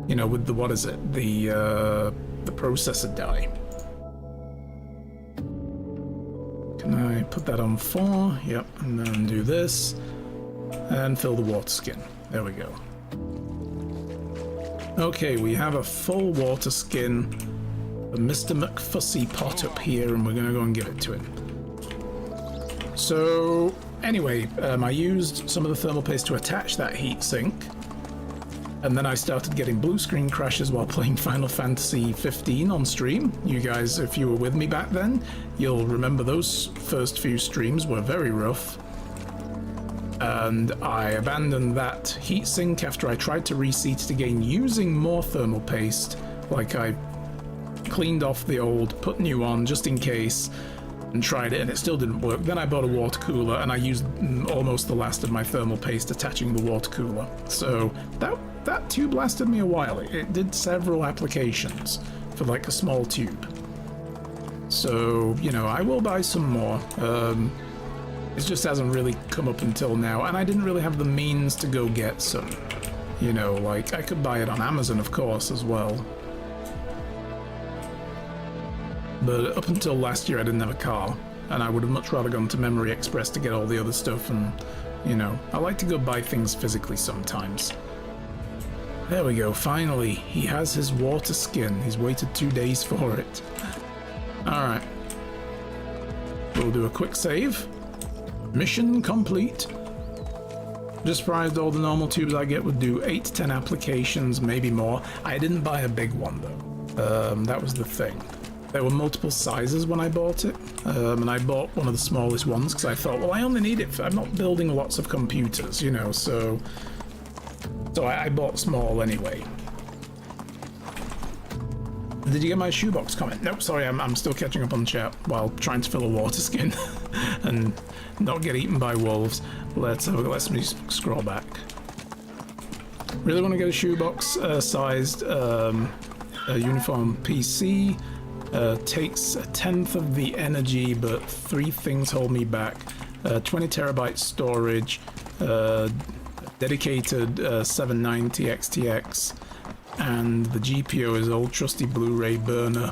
you know, with the, what is it? The processor die. Can I put that on 4? Yep, and then do this, and fill the water skin. There we go. Okay, we have a full water skin. Mr. McFussy pot up here, and we're gonna go and give it to him. So anyway, I used some of the thermal paste to attach that heatsink, and then I started getting blue screen crashes while playing Final Fantasy 15 on stream. You guys, if you were with me back then, you'll remember those first few streams were very rough. And I abandoned that heatsink after I tried to reseat it again using more thermal paste, like I cleaned off the old, put new on just in case, and tried it, and it still didn't work. Then I bought a water cooler, and I used almost the last of my thermal paste attaching the water cooler. So that tube lasted me a while. It did several applications for like a small tube. So, you know, I will buy some more. It just hasn't really come up until now, and I didn't really have the means to go get some. You know, like, I could buy it on Amazon, of course, as well. But up until last year, I didn't have a car, and I would have much rather gone to Memory Express to get all the other stuff, and, you know, I like to go buy things physically sometimes. There we go, finally, he has his water skin. He's waited 2 days for it. Alright. We'll do a quick save. Mission complete. Just surprised all the normal tubes I get would do 8 to 10 applications, maybe more. I didn't buy a big one though. That was the thing. There were multiple sizes when I bought it, and I bought one of the smallest ones because I thought, well, I only need it I'm not building lots of computers, you know, so I bought small anyway. Did you get my shoebox comment? Nope, sorry, I'm still catching up on chat while trying to fill a water skin and not get eaten by wolves. Let's have a look. Let's me scroll back. Really want to get a shoebox sized uniform PC. Takes a tenth of the energy, but 3 things hold me back. 20 terabyte storage, dedicated 790 XTX, and the GPU is old trusty Blu-ray burner.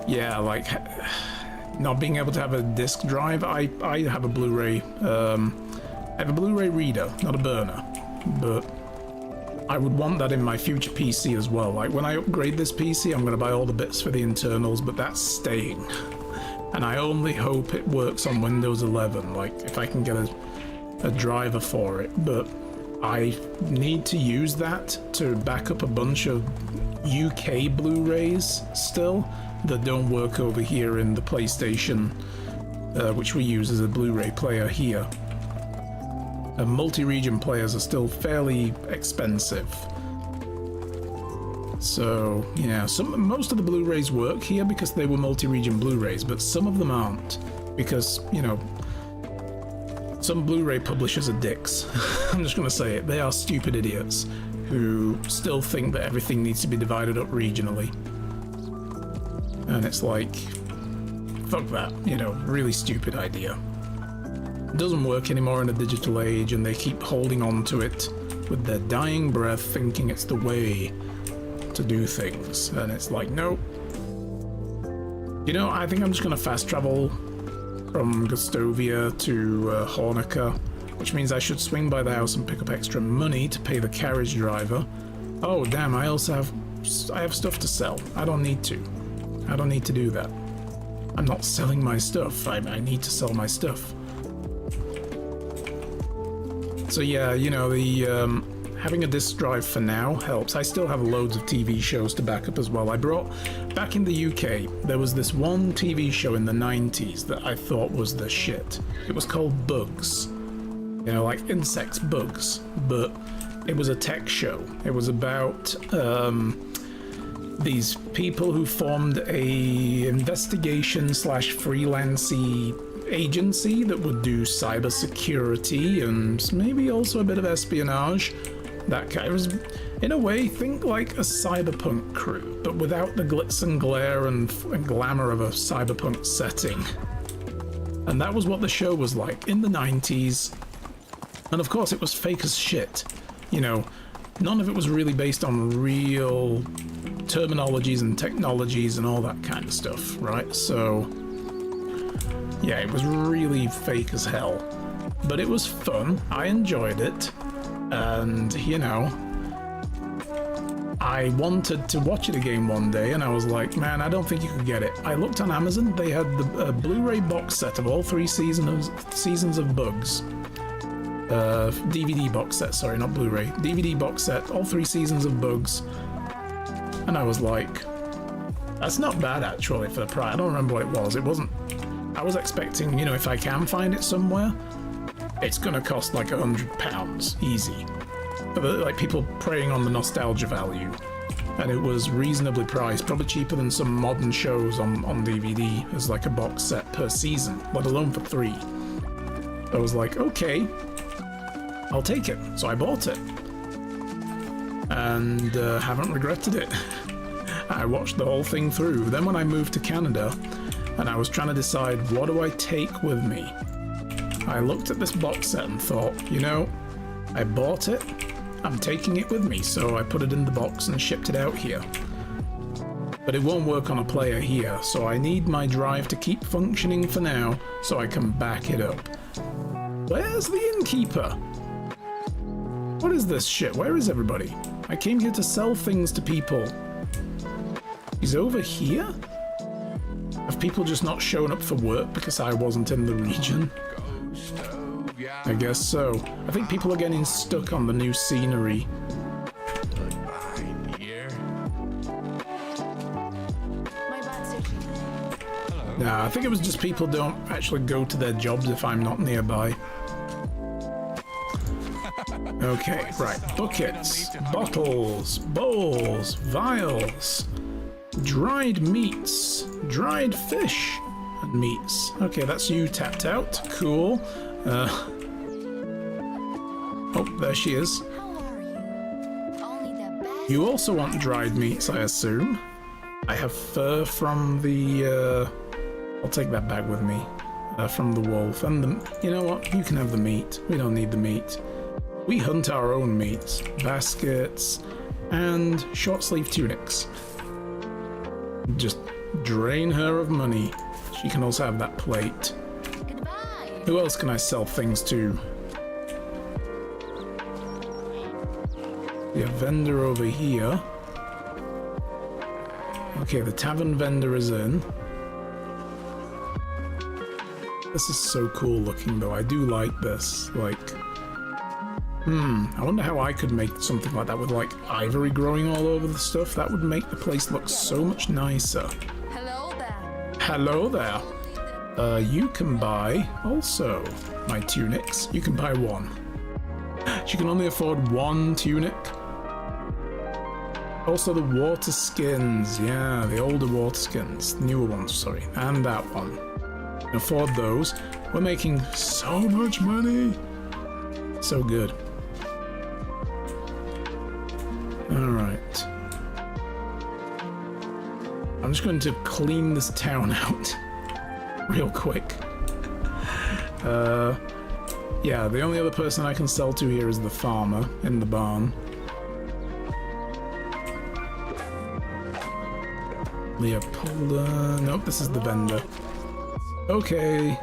Yeah, like not being able to have a disk drive. I have a Blu-ray. I have a Blu-ray reader, not a burner, but I would want that in my future PC as well. Like when I upgrade this PC, I'm going to buy all the bits for the internals, but that's staying. And I only hope it works on Windows 11, like if I can get a driver for it. But I need to use that to back up a bunch of UK Blu-rays still that don't work over here in the PlayStation, which we use as a Blu-ray player here. Multi-region players are still fairly expensive. So, yeah, most of the Blu-rays work here because they were multi-region Blu-rays, but some of them aren't because, you know, some Blu-ray publishers are dicks. I'm just going to say it. They are stupid idiots who still think that everything needs to be divided up regionally. And it's like, fuck that, you know, really stupid idea. It doesn't work anymore in a digital age, and they keep holding on to it with their dying breath, thinking it's the way to do things. And it's like, nope. You know, I think I'm just going to fast travel from Gustovia to Hornica, which means I should swing by the house and pick up extra money to pay the carriage driver. Oh, damn, I have stuff to sell. I don't need to do that. I'm not selling my stuff. I need to sell my stuff. So yeah, you know, the having a disk drive for now helps. I still have loads of TV shows to back up as well. I brought, back in the UK, there was this one TV show in the 90s that I thought was the shit. It was called Bugs. You know, like insects, bugs. But it was a tech show. It was about these people who formed a investigation / freelancey agency that would do cybersecurity and maybe also a bit of espionage. That kind was, in a way, think like a cyberpunk crew, but without the glitz and glare and glamour of a cyberpunk setting. And that was what the show was like in the 90s. And of course it was fake as shit. You know, none of it was really based on real terminologies and technologies and all that kind of stuff, right? So yeah, it was really fake as hell, but it was fun. I enjoyed it, and you know, I wanted to watch it again one day, and I was like, man, I don't think you could get it. I looked on Amazon. They had the Blu-ray box set of all 3 seasons of Bugs. DVD box set, sorry, not Blu-ray. DVD box set, all 3 seasons of Bugs. And I was like, that's not bad actually for the price. I don't remember what it was. It wasn't. I was expecting, you know, if I can find it somewhere, it's gonna cost like £100 easy. But like people preying on the nostalgia value, and it was reasonably priced, probably cheaper than some modern shows on DVD as like a box set per season, let alone for 3. I was like, okay, I'll take it. So I bought it, and haven't regretted it. I watched the whole thing through. Then when I moved to Canada, and I was trying to decide, what do I take with me? I looked at this box set and thought, you know, I bought it, I'm taking it with me, so I put it in the box and shipped it out here. But it won't work on a player here, so I need my drive to keep functioning for now, so I can back it up. Where's the innkeeper? What is this shit? Where is everybody? I came here to sell things to people. He's over here? Have people just not shown up for work because I wasn't in the region? I guess so. I think people are getting stuck on the new scenery. Nah, I think it was just people don't actually go to their jobs if I'm not nearby. Okay, right. Buckets, bottles, bowls, vials, dried meats, dried fish, and meats. Okay, that's you tapped out. Cool. Oh, there she is. You also want dried meats, I assume. I have fur from the, I'll take that back with me. From the wolf. And the, you know what? You can have the meat. We don't need the meat. We hunt our own meats. Baskets and short sleeve tunics. Just drain her of money. She can also have that plate. Goodbye. Who else can I sell things to? Yeah, vendor over here. Okay, the tavern vendor is in. This is so cool looking though. I do like this. Like, I wonder how I could make something like that with like ivory growing all over the stuff. That would make the place look so much nicer. Hello there. Hello there. You can buy also my tunics. You can buy one. She can only afford one tunic. Also the water skins. Yeah, the older water skins. The newer ones, sorry. And that one. Can afford those. We're making so much money. So good. Alright. I'm just going to clean this town out real quick. Yeah, the only other person I can sell to here is the farmer in the barn. Leopolda. Nope, this is the vendor. Okay.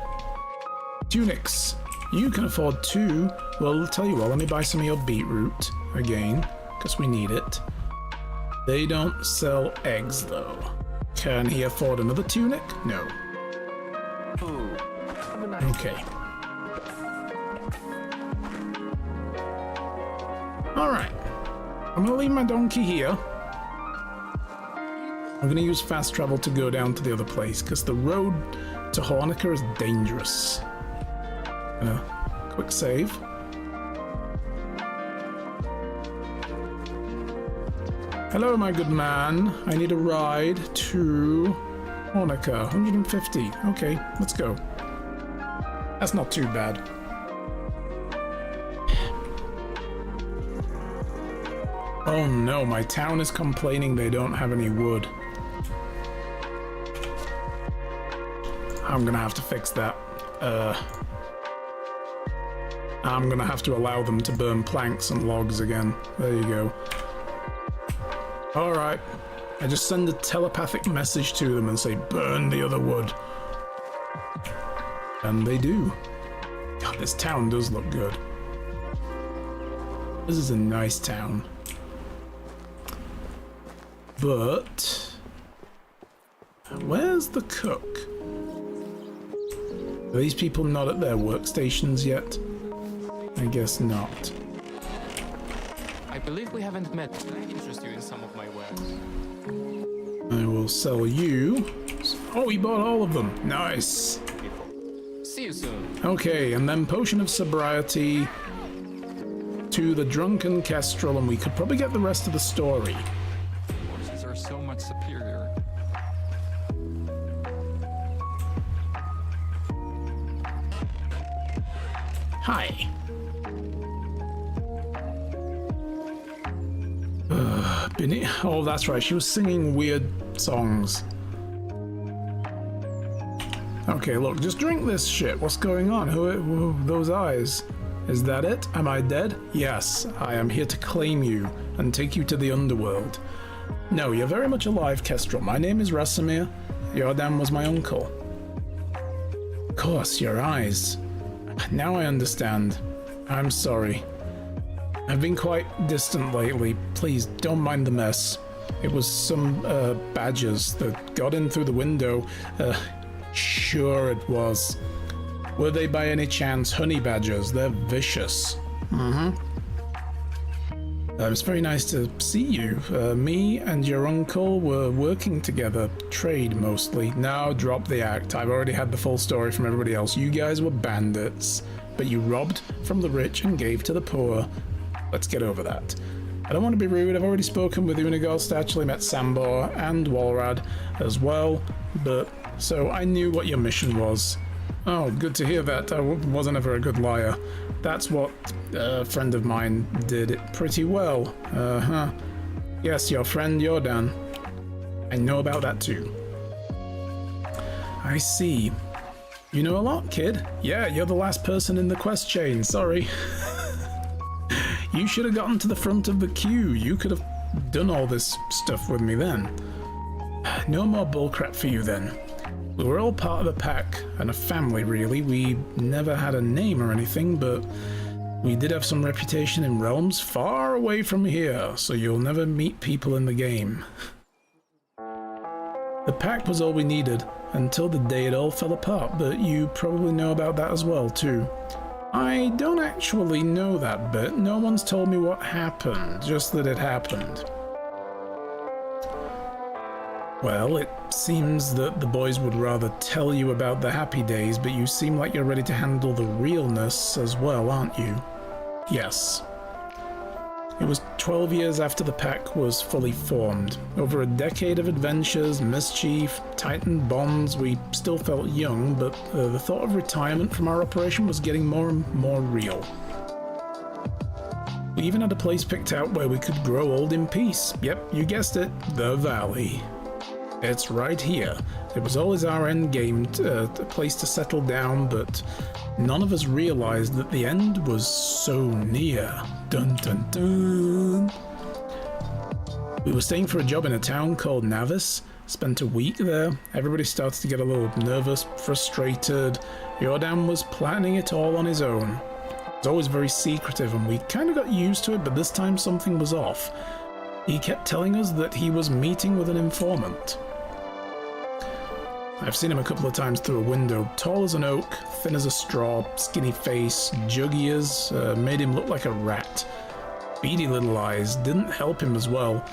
Tunics. You can afford 2. Well, I'll tell you what, let me buy some of your beetroot again, because we need it. They don't sell eggs, though. Can he afford another tunic? No. Okay. Alright. I'm gonna leave my donkey here. I'm gonna use fast travel to go down to the other place, because the road to Hornica is dangerous. Quick save. Hello, my good man. I need a ride to Hornica. 150. Okay, let's go. That's not too bad. Oh no, my town is complaining they don't have any wood. I'm gonna have to fix that. I'm gonna have to allow them to burn planks and logs again. There you go. Alright. I just send a telepathic message to them and say, burn the other wood. And they do. God, this town does look good. This is a nice town. But where's the cook? Are these people not at their workstations yet? I guess not. I believe we haven't met. Can I interest you in some of my wares? I will sell you. Oh, he bought all of them. Nice. See you soon. Okay, and then Potion of Sobriety to the Drunken Kestrel, and we could probably get the rest of the story. Horses are so much superior. Hi. Benny. Oh, that's right. She was singing weird songs. Okay, look, just drink this shit. What's going on? Who those eyes? Is that it? Am I dead? Yes, I am here to claim you and take you to the underworld. No, you're very much alive, Kestrel. My name is Rasamir. Jordan was my uncle. Of course, your eyes. Now I understand. I'm sorry. I've been quite distant lately. Please, don't mind the mess. It was some badgers that got in through the window. Sure it was. Were they by any chance honey badgers? They're vicious. It's very nice to see you. Me and your uncle were working together, trade mostly. Now drop the act. I've already had the full story from everybody else. You guys were bandits, but you robbed from the rich and gave to the poor. Let's get over that. I don't want to be rude. I've already spoken with Unigost, actually met Sambor and Walrad as well, but so I knew what your mission was. Oh, good to hear that. I wasn't ever a good liar. That's what a friend of mine did it pretty well. Yes, your friend Jordan. I know about that too. I see. You know a lot, kid. Yeah, you're the last person in the quest chain, sorry. You should have gotten to the front of the queue. You could have done all this stuff with me then. No more bullcrap for you then. We were all part of the pack, and a family really. We never had a name or anything, but we did have some reputation in realms far away from here, so you'll never meet people in the game. The pack was all we needed, until the day it all fell apart, but you probably know about that as well, too. I don't actually know that bit. No one's told me what happened, just that it happened. Well, it seems that the boys would rather tell you about the happy days, but you seem like you're ready to handle the realness as well, aren't you? Yes. It was 12 years after the pack was fully formed. Over a decade of adventures, mischief, tightened bonds, we still felt young, but the thought of retirement from our operation was getting more and more real. We even had a place picked out where we could grow old in peace. Yep, you guessed it, the Valley. It's right here. It was always our end game, a place to settle down, but none of us realized that the end was so near. Dun dun dun. We were staying for a job in a town called Navis. Spent a week there. Everybody started to get a little nervous, frustrated. Jordan was planning it all on his own. It was always very secretive, and we kind of got used to it, but this time something was off. He kept telling us that he was meeting with an informant. I've seen him a couple of times through a window. Tall as an oak, thin as a straw, skinny face, juggy as, made him look like a rat. Beady little eyes, didn't help him as well.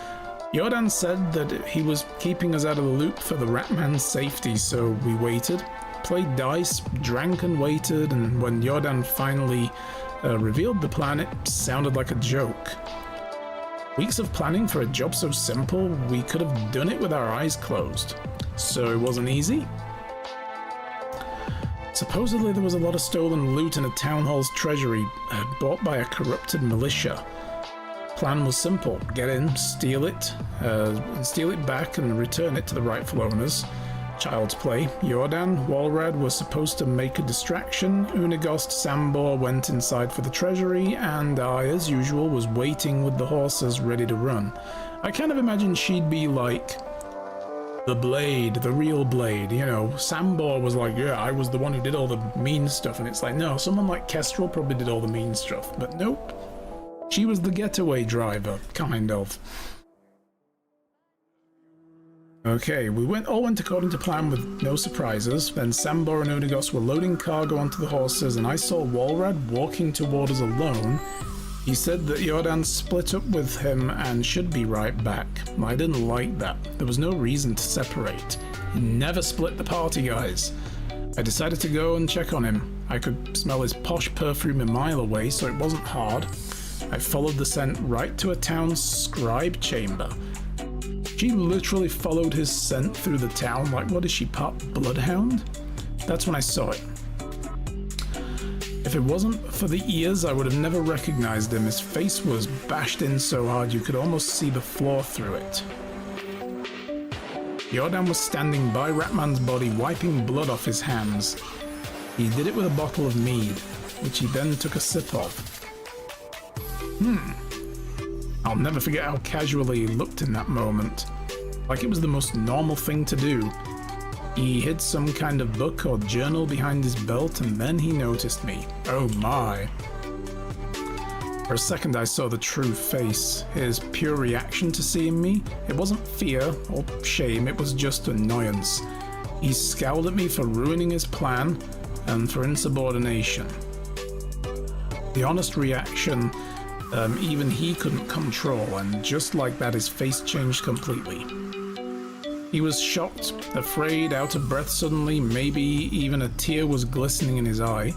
Jordan said that he was keeping us out of the loop for the Ratman's safety, so we waited, played dice, drank and waited, and when Jordan finally revealed the plan, it sounded like a joke. Weeks of planning for a job so simple, we could have done it with our eyes closed. So it wasn't easy? Supposedly there was a lot of stolen loot in a town hall's treasury, bought by a corrupted militia. Plan was simple: get in, steal it back and return it to the rightful owners. Child's play. Jordan, Walrad was supposed to make a distraction, Unigost, Sambor went inside for the treasury, and I, as usual, was waiting with the horses ready to run. I kind of imagined she'd be like the Blade, the real Blade, you know. Sambor was like, yeah, I was the one who did all the mean stuff, and it's like, no, someone like Kestrel probably did all the mean stuff, but nope. She was the getaway driver, kind of. Okay, we all went according to plan with no surprises. Then Sambor and Unigos were loading cargo onto the horses, and I saw Walrad walking toward us alone. He said that Jordan split up with him and should be right back. I didn't like that. There was no reason to separate. He never split the party, guys. I decided to go and check on him. I could smell his posh perfume a mile away, so it wasn't hard. I followed the scent right to a town's scribe chamber. She literally followed his scent through the town. Like, what is she, part bloodhound? That's when I saw it. If it wasn't for the ears, I would have never recognized him. His face was bashed in so hard you could almost see the floor through it. Jordan was standing by Ratman's body, wiping blood off his hands. He did it with a bottle of mead, which he then took a sip of. I'll never forget how casually he looked in that moment. Like it was the most normal thing to do. He hid some kind of book or journal behind his belt, and then he noticed me. Oh my. For a second I saw the true face, his pure reaction to seeing me. It wasn't fear or shame, it was just annoyance. He scowled at me for ruining his plan and for insubordination. The honest reaction, even he couldn't control, and just like that his face changed completely. He was shocked, afraid, out of breath suddenly, maybe even a tear was glistening in his eye.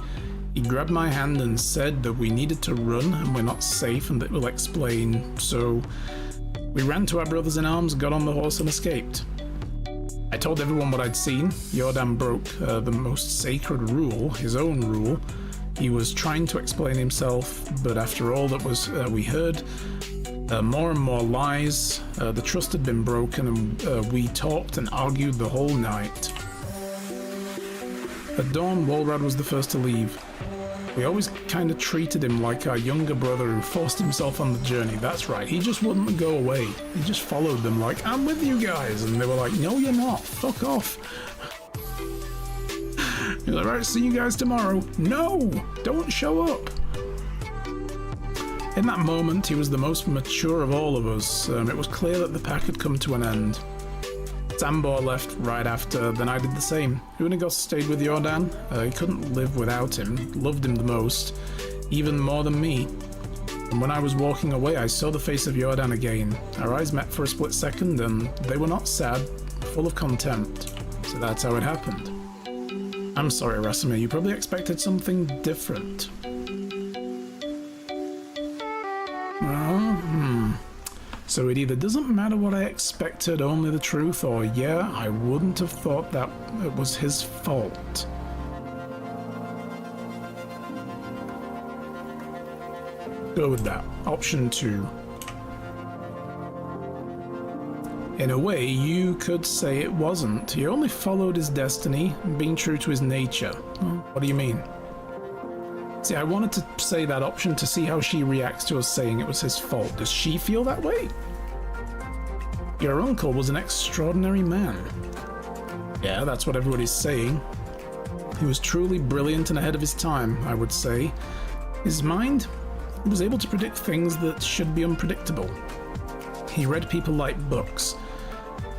He grabbed my hand and said that we needed to run and we're not safe and that we'll explain, so we ran to our brothers in arms, got on the horse and escaped. I told everyone what I'd seen. Jordan broke the most sacred rule, his own rule. He was trying to explain himself, but after all that was we heard, more and more lies, the trust had been broken, and we talked and argued the whole night. At dawn, Walrad was the first to leave. We always kind of treated him like our younger brother who forced himself on the journey. That's right, he just wouldn't go away. He just followed them like, I'm with you guys. And they were like, no you're not, fuck off. You're like, right, see you guys tomorrow. No, don't show up. In that moment, he was the most mature of all of us. It was clear that the pack had come to an end. Sambor left right after, then I did the same. Unigos stayed with Jordan. He couldn't live without him, loved him the most, even more than me. And when I was walking away, I saw the face of Jordan again. Our eyes met for a split second, and they were not sad, full of contempt. So that's how it happened. I'm sorry, Rasimir, you probably expected something different. So it either doesn't matter what I expected, only the truth, or yeah, I wouldn't have thought that it was his fault. Go with that. Option 2. In a way, you could say it wasn't. He only followed his destiny, being true to his nature. What do you mean? See, I wanted to say that option to see how she reacts to us saying it was his fault. Does she feel that way? Your uncle was an extraordinary man. Yeah, that's what everybody's saying. He was truly brilliant and ahead of his time, I would say. His mind was able to predict things that should be unpredictable. He read people like books,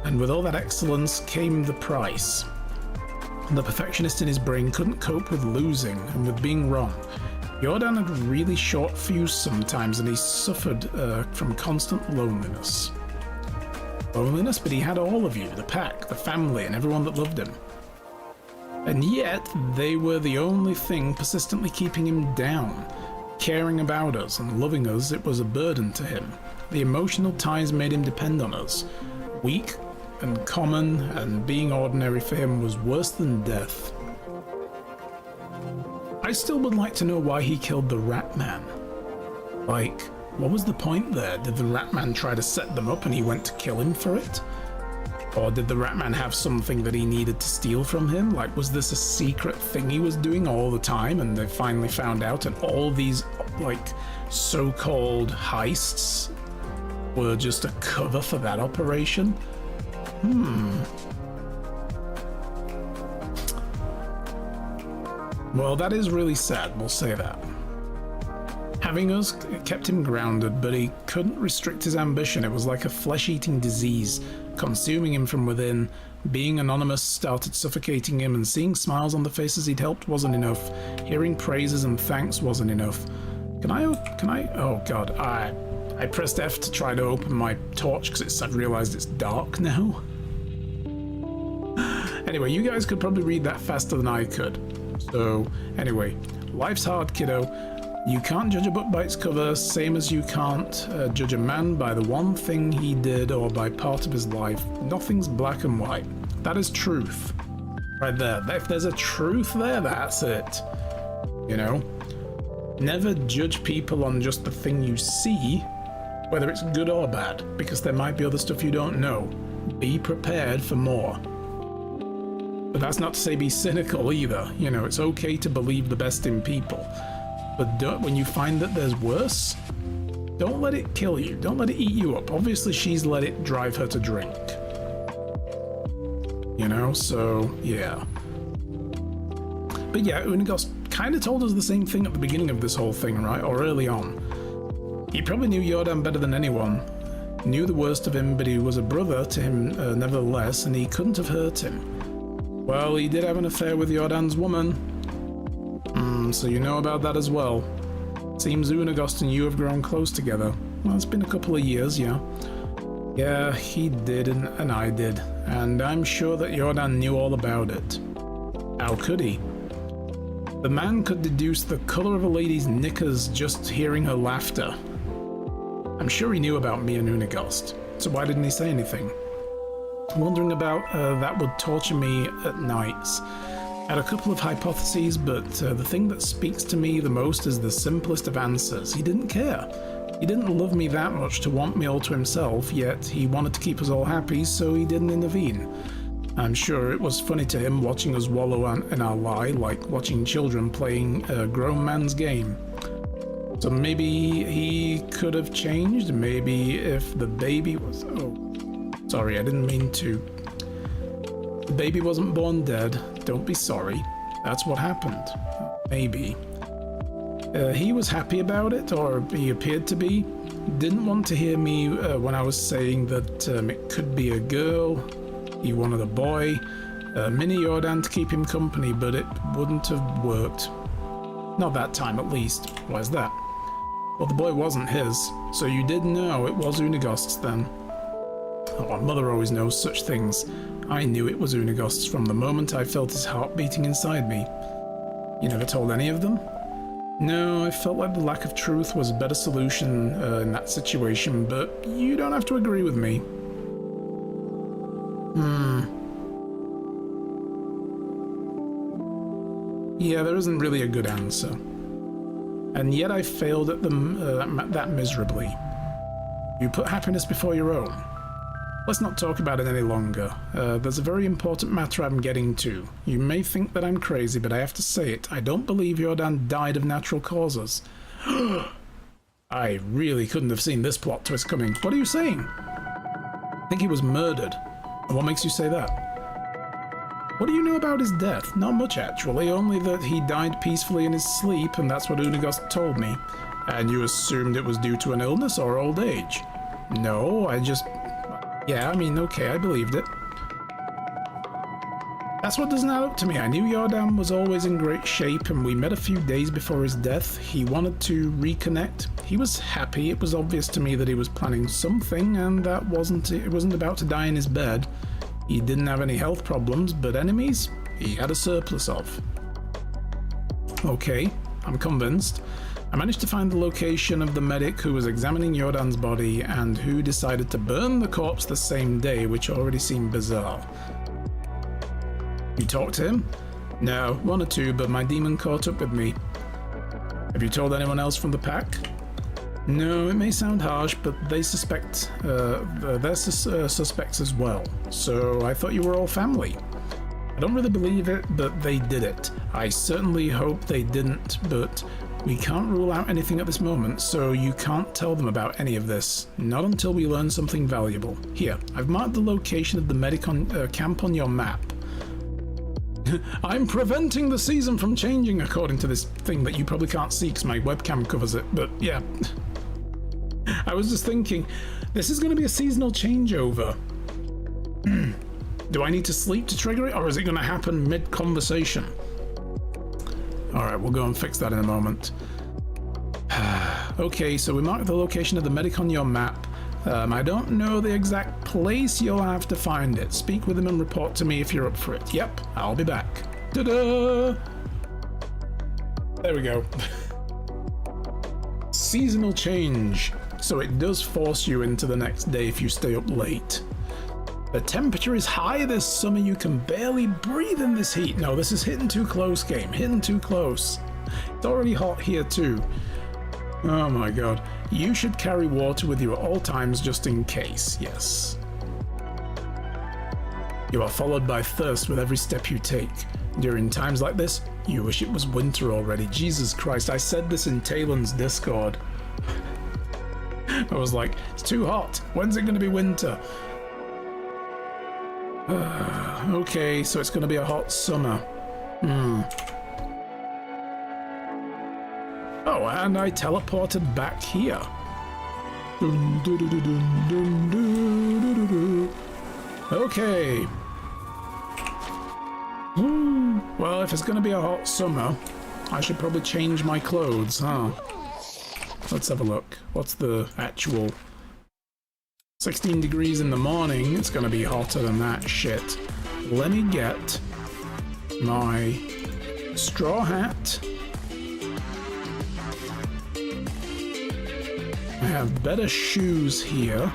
and with all that excellence came the price. The perfectionist in his brain couldn't cope with losing and with being wrong. Jordan had really short fuse sometimes, and he suffered from constant loneliness. Loneliness, but he had all of you, the pack, the family, and everyone that loved him. And yet, they were the only thing persistently keeping him down. Caring about us and loving us, it was a burden to him. The emotional ties made him depend on us. Weak and common, and being ordinary for him was worse than death. I still would like to know why he killed the Rat Man. Like, what was the point there? Did the Rat Man try to set them up and he went to kill him for it? Or did the Rat Man have something that he needed to steal from him? Like, was this a secret thing he was doing all the time and they finally found out, and all these, like, so-called heists were just a cover for that operation? Well, that is really sad, we'll say that. Having us kept him grounded, but he couldn't restrict his ambition. It was like a flesh-eating disease, consuming him from within. Being anonymous started suffocating him, and seeing smiles on the faces he'd helped wasn't enough. Hearing praises and thanks wasn't enough. Can I, oh god, I pressed F to try to open my torch because I've realized it's dark now. Anyway, you guys could probably read that faster than I could. So, anyway, life's hard, kiddo. You can't judge a book by its cover, same as you can't judge a man by the one thing he did or by part of his life. Nothing's black and white. That is truth. Right there. If there's a truth there, that's it. You know? Never judge people on just the thing you see, whether it's good or bad, because there might be other stuff you don't know. Be prepared for more. But that's not to say be cynical either. You know, it's okay to believe the best in people. But when you find that there's worse, don't let it kill you. Don't let it eat you up. Obviously, she's let it drive her to drink. You know, so, yeah. But yeah, Unigos kind of told us the same thing at the beginning of this whole thing, right? Or early on. He probably knew Jordan better than anyone. Knew the worst of him, but he was a brother to him nevertheless, and he couldn't have hurt him. Well, he did have an affair with Jordan's woman. So you know about that as well. Seems Unagost and you have grown close together. Well, it's been a couple of years, yeah. Yeah, he did, and I did. And I'm sure that Jordan knew all about it. How could he? The man could deduce the color of a lady's knickers just hearing her laughter. I'm sure he knew about me and Unagost, so why didn't he say anything? Wondering about that would torture me at nights. I had a couple of hypotheses, but the thing that speaks to me the most is the simplest of answers. He didn't care. He didn't love me that much to want me all to himself, yet he wanted to keep us all happy, so he didn't intervene. I'm sure it was funny to him watching us wallow in our lie, like watching children playing a grown man's game. So maybe he could have changed, maybe if the baby was... Oh, sorry, I didn't mean to. The baby wasn't born dead, don't be sorry. That's what happened. Maybe. He was happy about it, or he appeared to be. Didn't want to hear me when I was saying that it could be a girl. He wanted a boy, mini Jordan to keep him company, but it wouldn't have worked. Not that time, at least. Why's that? Well, the boy wasn't his, so you did know it was Unagost's then. Oh, my mother always knows such things. I knew it was Unagost's from the moment I felt his heart beating inside me. You never told any of them? No, I felt like the lack of truth was a better solution in that situation, but you don't have to agree with me. Yeah, there isn't really a good answer. And yet I failed at them that miserably. You put happiness before your own. Let's not talk about it any longer. There's a very important matter I'm getting to. You may think that I'm crazy, but I have to say it. I don't believe Jordan died of natural causes. I really couldn't have seen this plot twist coming. What are you saying? I think he was murdered. And what makes you say that? What do you know about his death? Not much, actually, only that he died peacefully in his sleep, and that's what Unagost told me. And you assumed it was due to an illness or old age? No, I just... Yeah, I mean, okay, I believed it. That's what doesn't add up to me. I knew Jordan was always in great shape, and we met a few days before his death. He wanted to reconnect. He was happy. It was obvious to me that he was planning something, and that it wasn't about to die in his bed. He didn't have any health problems, but enemies, he had a surplus of. Okay, I'm convinced. I managed to find the location of the medic who was examining Jordan's body and who decided to burn the corpse the same day, which already seemed bizarre. You talked to him? No, one or two, but my demon caught up with me. Have you told anyone else from the pack? No, it may sound harsh, but they suspect, they're suspects as well, so I thought you were all family. I don't really believe it, but they did it. I certainly hope they didn't, but we can't rule out anything at this moment, so you can't tell them about any of this. Not until we learn something valuable. Here, I've marked the location of the medic camp on your map. I'm preventing the season from changing according to this thing that you probably can't see because my webcam covers it, but yeah. I was just thinking, this is going to be a seasonal changeover. Do I need to sleep to trigger it, or is it going to happen mid-conversation? Alright, we'll go and fix that in a moment. Okay, so we marked the location of the medic on your map. I don't know the exact place, you'll have to find it. Speak with him and report to me if you're up for it. Yep, I'll be back. Ta-da! There we go. Seasonal change. So it does force you into the next day if you stay up late. The temperature is high this summer, you can barely breathe in this heat. No, this is hitting too close, game. Hitting too close. It's already hot here too. Oh my god. You should carry water with you at all times just in case, yes. You are followed by thirst with every step you take. During times like this, you wish it was winter already. Jesus Christ, I said this in Talon's Discord. I was like, it's too hot. When's it going to be winter? Okay, so it's going to be a hot summer. Oh, and I teleported back here. Dun, dun, dun, dun, dun, dun, dun, dun. Okay. Well, if it's going to be a hot summer, I should probably change my clothes, huh? Let's have a look. What's the actual... 16 degrees in the morning. It's going to be hotter than that shit. Let me get my straw hat. I have better shoes here.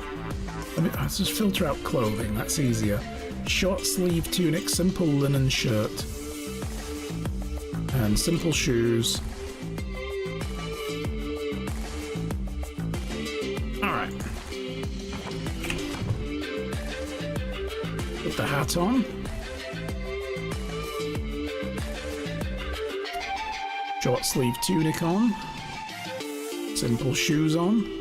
Let's just filter out clothing, that's easier. Short sleeve tunic, simple linen shirt. And simple shoes. Alright. Put the hat on. Short sleeve tunic on. Simple shoes on.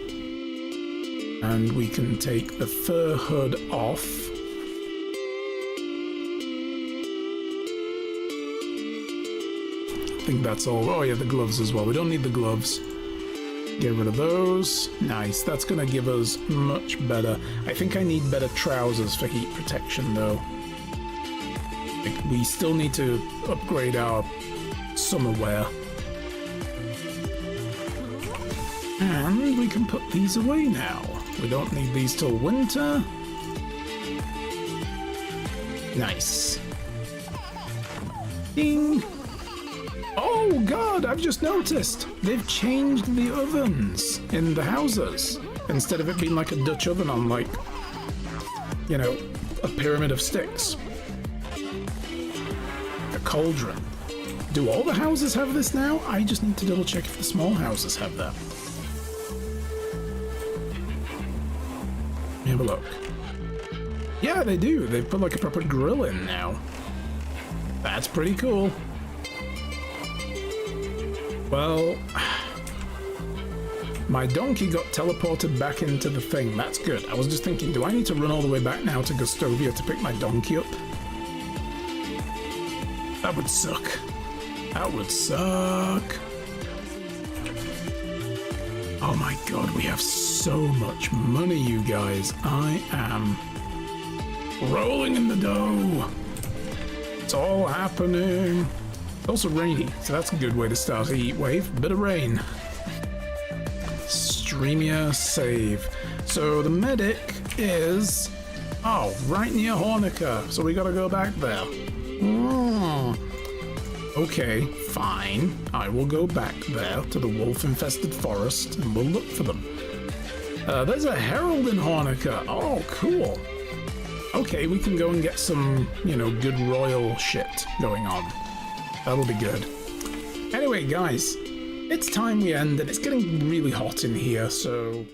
And we can take the fur hood off. I think that's all. Oh yeah, the gloves as well. We don't need the gloves. Get rid of those. Nice. That's going to give us much better. I think I need better trousers for heat protection though. We still need to upgrade our summer wear. And we can put these away now. We don't need these till winter. Nice. Ding! Oh god, I've just noticed. They've changed the ovens in the houses. Instead of it being like a Dutch oven on like, you know, a pyramid of sticks. A cauldron. Do all the houses have this now? I just need to double check if the small houses have that. Have a look. Yeah, they do. They've put like a proper grill in now. That's pretty cool. Well, my donkey got teleported back into the thing. That's good. I was just thinking, do I need to run all the way back now to Gustovia to pick my donkey up? That would suck. That would suck. Oh my god, we have so much money, you guys. I am rolling in the dough. It's all happening. It's also rainy, so that's a good way to start a heat wave. Bit of rain. Streamia save. So the medic is... oh, right near Hornica. So we gotta go back there. Okay, fine. I will go back there to the wolf-infested forest and we'll look for them. There's a herald in Hornica. Oh, cool. Okay, we can go and get some, you know, good royal shit going on. That'll be good. Anyway, guys, it's time we end, and it's getting really hot in here, so...